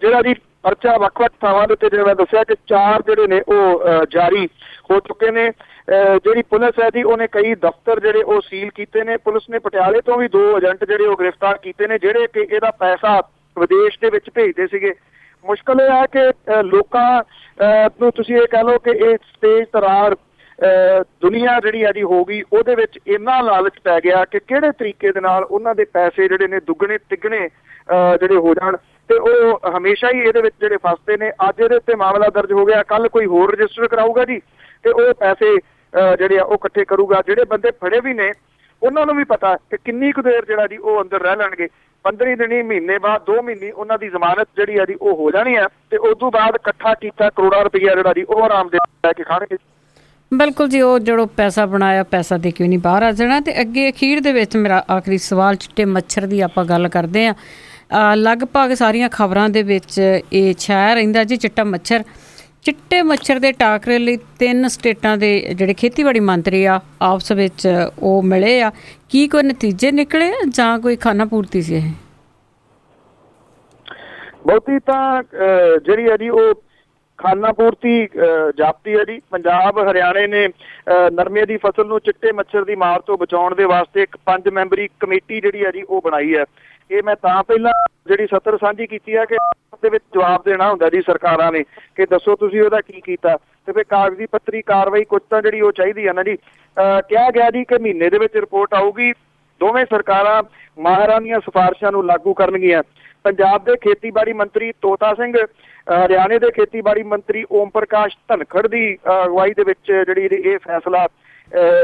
ਜਿਹੜਾ ਜੀ ਪਰਚਾ ਵੱਖ-ਵੱਖ ਥਾਵਾਂ ਦੇ ਉੱਤੇ ਜਿਵੇਂ ਮੈਂ ਦੱਸਿਆ ਕਿ 4 ਜਿਹੜੇ ਨੇ ਉਹ ਜਾਰੀ ਹੋ ਚੁੱਕੇ ਨੇ। ਜਿਹੜੀ ਪੁਲਿਸ ਹੈ ਜੀ ਉਹਨੇ ਕਈ ਦਫ਼ਤਰ ਜਿਹੜੇ ਉਹ ਸੀਲ ਕੀਤੇ ਨੇ। ਪੁਲਿਸ ਨੇ ਪਟਿਆਲੇ ਤੋਂ ਵੀ 2 ਏਜੰਟ ਜਿਹੜੇ ਉਹ ਗ੍ਰਿਫਤਾਰ ਕੀਤੇ ਨੇ ਜਿਹੜੇ ਕਿ ਇਹਦਾ ਪੈਸਾ ਵਿਦੇਸ਼ ਦੇ ਵਿੱਚ ਭੇਜਦੇ ਸੀਗੇ। ਮੁਸ਼ਕਲ ਇਹ ਹੈ ਕਿ ਲੋਕਾਂ ਨੂੰ ਤੁਸੀਂ ਇਹ ਕਹਿ ਲਓ ਕਿ ਇਹ ਤੇਜ਼ ਤਰਾਰ ਦੁਨੀਆ ਜਿਹੜੀ ਹੈ ਜੀ ਹੋ ਗਈ, ਉਹਦੇ ਵਿੱਚ ਇੰਨਾ ਲਾਲਚ ਪੈ ਗਿਆ ਕਿ ਕਿਹੜੇ ਤਰੀਕੇ ਦੇ ਨਾਲ ਉਹਨਾਂ ਦੇ ਪੈਸੇ ਜਿਹੜੇ ਨੇ ਦੁੱਗਣੇ ਤਿੱਗਣੇ ਜਿਹੜੇ ਹੋ ਜਾਣ, ਤੇ ਉਹ ਹਮੇਸ਼ਾ ਹੀ ਇਹਦੇ ਵਿੱਚ ਜਿਹੜੇ ਫਸਦੇ ਨੇ। ਅੱਜ ਇਹਦੇ ਉੱਤੇ ਮਾਮਲਾ ਦਰਜ ਹੋ ਗਿਆ, ਕੱਲ ਕੋਈ ਹੋਰ ਰਜਿਸਟਰ ਕਰਾਊਗਾ ਜੀ ਤੇ ਉਹ ਪੈਸੇ ਜਿਹੜੇ ਆ ਉਹ ਇਕੱਠੇ ਕਰੂਗਾ। ਜਿਹੜੇ ਬੰਦੇ ਫੜੇ ਵੀ ਨੇ ਉਹਨਾਂ ਨੂੰ ਵੀ ਪਤਾ ਕਿ ਕਿੰਨੀ ਕੁ ਦੇਰ ਜਿਹੜਾ ਜੀ ਉਹ ਅੰਦਰ ਰਹਿ ਲੈਣਗੇ। 15 ਦਿਨੀ, ਮਹੀਨੇ ਬਾਅਦ, 2 ਮਹੀਨੇ ਉਹਨਾਂ ਦੀ ਜ਼ਮਾਨਤ ਜਿਹੜੀ ਆ ਜੀ ਉਹ ਹੋ ਜਾਣੀ ਹੈ ਤੇ ਉਸ ਤੋਂ ਬਾਅਦ ਇਕੱਠਾ ਕੀਤਾ ਕਰੋੜਾਂ ਰੁਪਈਆ ਜਿਹੜਾ ਜੀ ਉਹ ਆਰਾਮ ਦੇ ਲੈ ਕੇ ਖਾਣਗੇ। ਬਿਲਕੁਲ ਜੀ, ਉਹ ਜਿਹੜਾ ਪੈਸਾ ਬਣਾਇਆ ਪੈਸਾ ਦੇ ਕਿਉਂ ਨਹੀਂ ਬਾਹਰ ਆ ਜਾਣਾ। ਤੇ ਅੱਗੇ ਅਖੀਰ ਦੇ ਵਿੱਚ ਮੇਰਾ ਆਖਰੀ ਸਵਾਲ, ਚਿੱਟੇ ਮੱਛਰ ਦੀ ਆਪਾਂ ਗੱਲ ਕਰਦੇ ਹਾਂ। ਲਗਭਗ ਸਾਰੀਆਂ ਖਬਰਾਂ ਦੇ ਵਿੱਚ ਇਹ ਛਾਇਆ ਰਹਿੰਦਾ ਜੀ ਚਿੱਟਾ ਮੱਛਰ। ਚਿੱਟੇ ਮੱਛਰ ਦੇ ਟਾਕਰੇ ਲਈ 3 ਸਟੇਟਾਂ ਦੇ ਜਿਹੜੇ ਖੇਤੀਬਾੜੀ ਮੰਤਰੀ ਆ ਆਪਸ ਵਿੱਚ ਉਹ ਮਿਲੇ ਆ। ਕੀ ਕੋਈ ਨਤੀਜੇ ਨਿਕਲੇ ਜਾਂ ਕੋਈ ਖਾਨਾ ਪੂਰਤੀ ਸੀ? ਇਹ ਬਹੁਤੀ ਤਾਂ ਜਿਹੜੀ ਹੈ ਜੀ ਉਹ ਖਾਨਾ ਪੂਰਤੀ ਜਾਪਦੀ ਹੈ ਜੀ। ਪੰਜਾਬ ਹਰਿਆਣੇ ਨੇ ਨਰਮੇ ਦੀ ਫਸਲ ਨੂੰ ਚਿੱਟੇ ਮੱਛਰ ਦੀ ਮਾਰ ਤੋਂ ਬਚਾਉਣ ਦੇ ਵਾਸਤੇ ਇੱਕ 5 ਮੈਂਬਰੀ ਕਮੇਟੀ ਜਿਹੜੀ ਹੈ ਜੀ ਉਹ ਬਣਾਈ ਹੈ। ਇਹ ਮੈਂ ਤਾਂ ਪਹਿਲਾਂ ਜਿਹੜੀ ਸਤਰ ਸਾਂਝੀ ਕੀਤੀ ਹੈ ਕਿ ਦੇ ਵਿੱਚ ਜਵਾਬ ਦੇਣਾ ਹੁੰਦਾ ਜੀ ਸਰਕਾਰਾਂ ਨੇ ਕਿ ਦੱਸੋ ਤੁਸੀਂ ਉਹਦਾ ਕੀ ਕੀਤਾ, ਤੇ ਫਿਰ ਕਾਗਜ਼ੀ ਪੱਤਰੀ ਕਾਰਵਾਈ ਕੁਝ ਤਾਂ ਜਿਹੜੀ ਉਹ ਚਾਹੀਦੀ ਹੈ ਨਾ ਜੀ। ਕਿਹਾ ਗਿਆ ਜੀ ਕਿ ਮਹੀਨੇ ਦੇ ਵਿੱਚ ਰਿਪੋਰਟ ਆਊਗੀ। ਦੋਵੇਂ ਸਰਕਾਰਾਂ ਮਾਹਰਾਂ ਦੀਆਂ ਸਿਫਾਰਿਸ਼ਾਂ ਨੂੰ ਲਾਗੂ ਕਰਨਗੀਆਂ। ਪੰਜਾਬ ਦੇ ਖੇਤੀਬਾੜੀ ਮੰਤਰੀ ਤੋਤਾ ਸਿੰਘ, ਹਰਿਆਣੇ ਦੇ ਖੇਤੀਬਾੜੀ ਮੰਤਰੀ ਓਮ ਪ੍ਰਕਾਸ਼ ਧਨਖੜ ਦੀ ਅਗਵਾਈ ਦੇ ਵਿੱਚ ਜਿਹੜੀ ਇਹ ਫੈਸਲਾ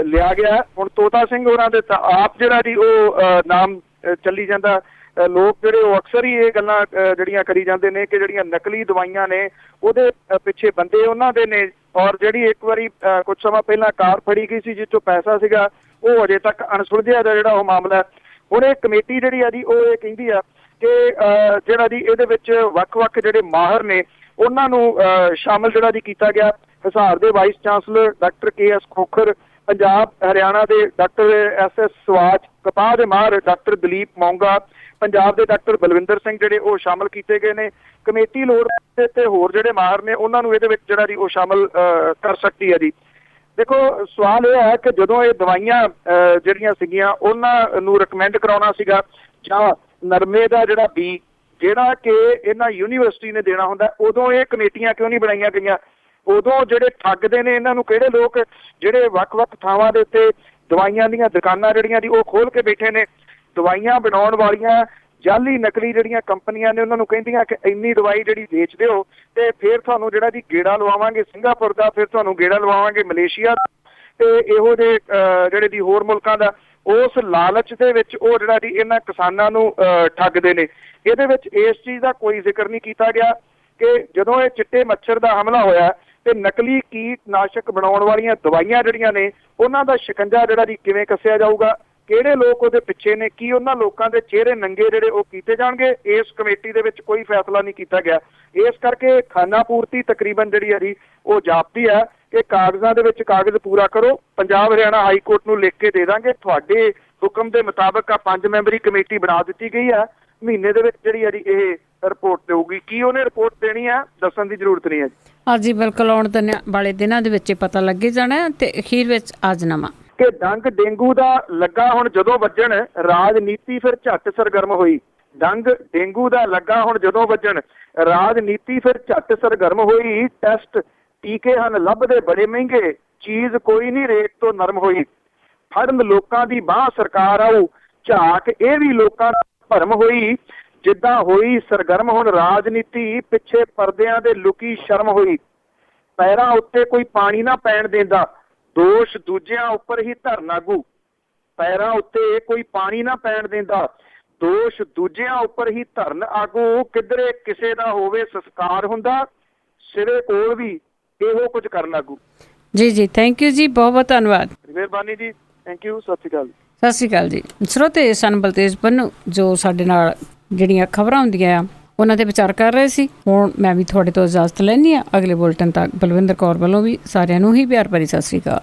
ਲਿਆ ਗਿਆ। ਹੁਣ ਤੋਤਾ ਸਿੰਘ ਉਹਨਾਂ ਦੇ ਤਾਂ ਆਪ ਜਿਹੜਾ ਜੀ ਉਹ ਨਾਮ ਚੱਲੀ ਜਾਂਦਾ। ਲੋਕ ਜਿਹੜੇ ਉਹ ਅਕਸਰ ਹੀ ਇਹ ਗੱਲਾਂ ਜਿਹੜੀਆਂ ਕਰੀ ਜਾਂਦੇ ਨੇ ਕਿ ਜਿਹੜੀਆਂ ਨਕਲੀ ਦਵਾਈਆਂ ਨੇ ਉਹਦੇ ਪਿੱਛੇ ਬੰਦੇ ਉਹਨਾਂ ਦੇ ਨੇ। ਔਰ ਜਿਹੜੀ ਇੱਕ ਵਾਰੀ ਕੁਝ ਸਮਾਂ ਪਹਿਲਾਂ ਕਾਰ ਫੜੀ ਗਈ ਸੀ ਜਿਸ ਚੋਂ ਪੈਸਾ ਸੀਗਾ ਉਹ ਅਜੇ ਤੱਕ ਅਣਸੁਲਝਿਆ ਦਾ ਜਿਹੜਾ ਉਹ ਮਾਮਲਾ। ਹੁਣ ਇਹ ਕਮੇਟੀ ਜਿਹੜੀ ਆ ਜੀ ਉਹ ਇਹ ਕਹਿੰਦੀ ਆ ਕਿ ਜਿਹੜਾ ਜੀ ਇਹਦੇ ਵਿੱਚ ਵੱਖ-ਵੱਖ ਜਿਹੜੇ ਮਾਹਰ ਨੇ ਉਹਨਾਂ ਨੂੰ ਸ਼ਾਮਲ ਜਿਹੜਾ ਜੀ ਕੀਤਾ ਗਿਆ। ਹਿਸਾਰ ਦੇ vice chancellor doctor KS Khokhar, Punjab Haryana ਦੇ ਡਾਕਟਰ SS ਸਵਾਜ, ਕਪਾਹ ਦੇ ਮਾਹਰ ਡਾਕਟਰ ਦਲੀਪ ਮੌਂਗਾ, ਪੰਜਾਬ ਦੇ ਡਾਕਟਰ ਬਲਵਿੰਦਰ ਸਿੰਘ ਜਿਹੜੇ ਉਹ ਸ਼ਾਮਲ ਕੀਤੇ ਗਏ ਨੇ। ਕਮੇਟੀ ਲੋੜ ਤੇ ਹੋਰ ਜਿਹੜੇ ਮਾਹਰ ਨੇ ਉਹਨਾਂ ਨੂੰ ਇਹਦੇ ਵਿੱਚ ਜਿਹੜਾ ਜੀ ਉਹ ਸ਼ਾਮਲ ਕਰ ਸਕਦੀ ਹੈ ਜੀ। ਦੇਖੋ ਸਵਾਲ ਇਹ ਹੈ ਕਿ ਜਦੋਂ ਇਹ ਦਵਾਈਆਂ ਜਿਹੜੀਆਂ ਸੀਗੀਆਂ ਉਹਨਾਂ ਨੂੰ ਰਿਕਮੈਂਡ ਕਰਾਉਣਾ ਸੀਗਾ ਜਾਂ ਨਰਮੇ ਦਾ ਜਿਹੜਾ ਬੀ ਜਿਹੜਾ ਕਿ ਇਹਨਾਂ ਯੂਨੀਵਰਸਿਟੀ ਨੇ ਦੇਣਾ ਹੁੰਦਾ, ਉਦੋਂ ਇਹ ਕਮੇਟੀਆਂ ਕਿਉਂ ਨਹੀਂ ਬਣਾਈਆਂ ਗਈਆਂ? ਉਦੋਂ ਜਿਹੜੇ ਠੱਗਦੇ ਨੇ ਇਹਨਾਂ ਨੂੰ ਕਿਹੜੇ ਲੋਕ ਜਿਹੜੇ ਵੱਖ-ਵੱਖ ਥਾਵਾਂ ਦੇ ਉੱਤੇ ਦਵਾਈਆਂ ਦੀਆਂ ਦੁਕਾਨਾਂ ਜਿਹੜੀਆਂ ਦੀ ਉਹ ਖੋਲ ਕੇ ਬੈਠੇ ਨੇ। ਦਵਾਈਆਂ ਬਣਾਉਣ ਵਾਲੀਆਂ ਜਾਲੀ ਨਕਲੀ ਜਿਹੜੀਆਂ ਕੰਪਨੀਆਂ ਨੇ ਉਹਨਾਂ ਨੂੰ ਕਹਿੰਦੀਆਂ ਕਿ ਇੰਨੀ ਦਵਾਈ ਜਿਹੜੀ ਵੇਚ ਦਿਓ ਤੇ ਫਿਰ ਤੁਹਾਨੂੰ ਜਿਹੜਾ ਜੀ ਗੇੜਾ ਲਵਾਵਾਂਗੇ ਸਿੰਗਾਪੁਰ ਦਾ, ਫਿਰ ਤੁਹਾਨੂੰ ਗੇੜਾ ਲਵਾਵਾਂਗੇ ਮਲੇਸ਼ੀਆ ਦਾ ਤੇ ਇਹੋ ਜਿਹੇ ਜਿਹੜੇ ਦੀ ਹੋਰ ਮੁਲਕਾਂ ਦਾ। ਉਸ ਲਾਲਚ ਦੇ ਵਿੱਚ ਉਹ ਜਿਹੜਾ ਜੀ ਇਹਨਾਂ ਕਿਸਾਨਾਂ ਨੂੰ ਠੱਗਦੇ ਨੇ। ਇਹਦੇ ਵਿੱਚ ਇਸ ਚੀਜ਼ ਦਾ ਕੋਈ ਜ਼ਿਕਰ ਨਹੀਂ ਕੀਤਾ ਗਿਆ ਕਿ ਜਦੋਂ ਇਹ ਚਿੱਟੇ ਮੱਛਰ ਦਾ ਹਮਲਾ ਹੋਇਆ ਤੇ ਨਕਲੀ ਕੀਟਨਾਸ਼ਕ ਬਣਾਉਣ ਵਾਲੀਆਂ ਦਵਾਈਆਂ ਜਿਹੜੀਆਂ ਨੇ ਉਹਨਾਂ ਦਾ ਸ਼ਿਕੰਜਾ ਜਿਹੜਾ ਜੀ ਕਿਵੇਂ ਕੱਸਿਆ ਜਾਊਗਾ, ਕਿਹੜੇ ਲੋਕ ਉਹਦੇ ਪਿੱਛੇ ਨੇ, ਕੀ ਉਹਨਾਂ ਲੋਕਾਂ ਦੇ ਚਿਹਰੇ ਨੰਗੇ ਜਿਹੜੇ ਉਹ ਕੀਤੇ ਜਾਣਗੇ, ਇਸ ਕਮੇਟੀ ਦੇ ਵਿੱਚ ਕੋਈ ਫੈਸਲਾ ਨਹੀਂ ਕੀਤਾ ਗਿਆ। ਇਸ ਕਰਕੇ ਖਾਨਾ ਪੂਰਤੀ ਤਕਰੀਬਨ ਜਿਹੜੀ ਹੈ ਜੀ ਉਹ ਜਾਪਦੀ ਹੈ ਕਿ ਕਾਗਜ਼ਾਂ ਦੇ ਵਿੱਚ ਕਾਗਜ਼ ਪੂਰਾ ਕਰੋ, ਪੰਜਾਬ ਹਰਿਆਣਾ ਹਾਈ ਕੋਰਟ ਨੂੰ ਲਿਖ ਕੇ ਦੇ ਦਾਂਗੇ, ਤੁਹਾਡੇ ਹੁਕਮ ਦੇ ਮੁਤਾਬਕ 5 ਮੈਂਬਰੀ ਕਮੇਟੀ ਬਣਾ ਦਿੱਤੀ ਗਈ ਹੈ, ਮਹੀਨੇ ਦੇ ਵਿੱਚ ਜਿਹੜੀ ਹੈ ਜੀ ਇਹ ਰਿਪੋਰਟ ਦੇਊਗੀ। ਕੀ ਉਹਨੇ ਰਿਪੋਰਟ ਦੇਣੀ ਹੈ ਦੱਸਣ ਦੀ ਜ਼ਰੂਰਤ ਨਹੀਂ ਹੈ ਜੀ। ਹਾਂਜੀ ਬਿਲਕੁਲ, ਆਉਣ ਵਾਲੇ ਦਿਨਾਂ ਦੇ ਵਿੱਚ ਪਤਾ ਲੱਗੇ ਜਾਣਾ। ਤੇ ਅਖੀਰ ਵਿੱਚ ਆਜ਼ਨਾਮਾ ਕਿ ਡੰਗ ਡੇਂਗੂ ਦਾ ਲੱਗਾ ਹੁਣ ਜਦੋਂ ਵੱਜਣ, ਰਾਜਨੀਤੀ ਫਿਰ ਝੱਟ ਸਰਗਰਮ ਹੋਈ। ਡੰਗ ਡੇਂਗੂ ਦਾ ਲੱਗਾ ਹੁਣ ਜਦੋਂ ਵੱਜਣ, ਰਾਜਨੀਤੀ ਫਿਰ ਝੱਟ ਸਰਗਰਮ ਹੋਈ। ਟੈਸਟ ਟੀਕੇ ਹਨ ਲੱਭਦੇ ਬੜੇ ਮਹਿੰਗੇ, ਚੀਜ਼ ਕੋਈ ਨਹੀਂ ਰੇਟ ਤੋਂ ਨਰਮ ਹੋਈ। ਫੜਨ ਲੋਕਾਂ ਦੀ ਬਾਹ ਸਰਕਾਰ ਆਊ, ਝਾਕ ਇਹ ਵੀ ਲੋਕਾਂ ਦਾ ਭਰਮ ਹੋਈ। ਜਿੱਦਾਂ ਹੋਈ ਸਰਗਰਮ ਹੁਣ ਰਾਜਨੀਤੀ, ਪਿੱਛੇ ਪਰਦਿਆਂ ਦੇ ਲੁਕੀ ਸ਼ਰਮ ਹੋਈ। ਪੈਰਾਂ ਉੱਤੇ ਕੋਈ ਪਾਣੀ ਨਾ ਪੈਣ ਦਿੰਦਾ, ਦੋਸ਼ ਦੂਜਿਆਂ ਉੱਪਰ ਹੀ ਧਰਨ ਆਗੂ। ਪੈਰਾਂ ਉੱਤੇ ਕੋਈ ਪਾਣੀ ਨਾ ਪੈਣ ਦਿੰਦਾ, ਦੋਸ਼ ਦੂਜਿਆਂ ਉੱਪਰ ਹੀ ਧਰਨ ਆਗੂ। ਕਿਧਰੇ ਕਿਸੇ ਦਾ ਹੋਵੇ ਸੰਸਕਾਰ ਹੁੰਦਾ, ਸਿਰੇ ਕੋਲ ਵੀ ਇਹੋ ਕੁਝ ਕਰਨ ਆਗੂ। ਜੀ ਥੈਂਕ ਯੂ ਜੀ, ਬਹੁਤ ਬਹੁਤ ਧੰਨਵਾਦ। ਮਿਹਰਬਾਨੀ ਜੀ, ਥੈਂਕ ਯੂ, ਸਤਿ ਸ਼੍ਰੀ ਅਕਾਲ। ਸਤਿ ਸ਼੍ਰੀ ਅਕਾਲ ਜੀ। ਸਰੋਤੇ ਸਨ ਬਲਤੇਜ ਪੰਨੂ ਜੋ ਸਾਡੇ ਨਾਲ ਜਿਹੜੀਆਂ ਖਬਰਾਂ ਹੁੰਦੀਆਂ ਆ ਉਹਨਾਂ ਤੇ ਵਿਚਾਰ ਕਰ ਰਹੇ ਸੀ। ਹੁਣ ਮੈਂ ਵੀ ਤੁਹਾਡੇ ਤੋਂ ਇਜਾਜ਼ਤ ਲੈਂਦੀ ਹਾਂ। ਅਗਲੇ ਬੁਲਟਨ ਤੱਕ ਬਲਵਿੰਦਰ ਕੌਰ ਵੱਲੋਂ ਵੀ ਸਾਰਿਆਂ ਨੂੰ ਹੀ ਪਿਆਰ ਭਰੀ ਸਤਿ ਸ਼੍ਰੀ ਅਕਾਲ।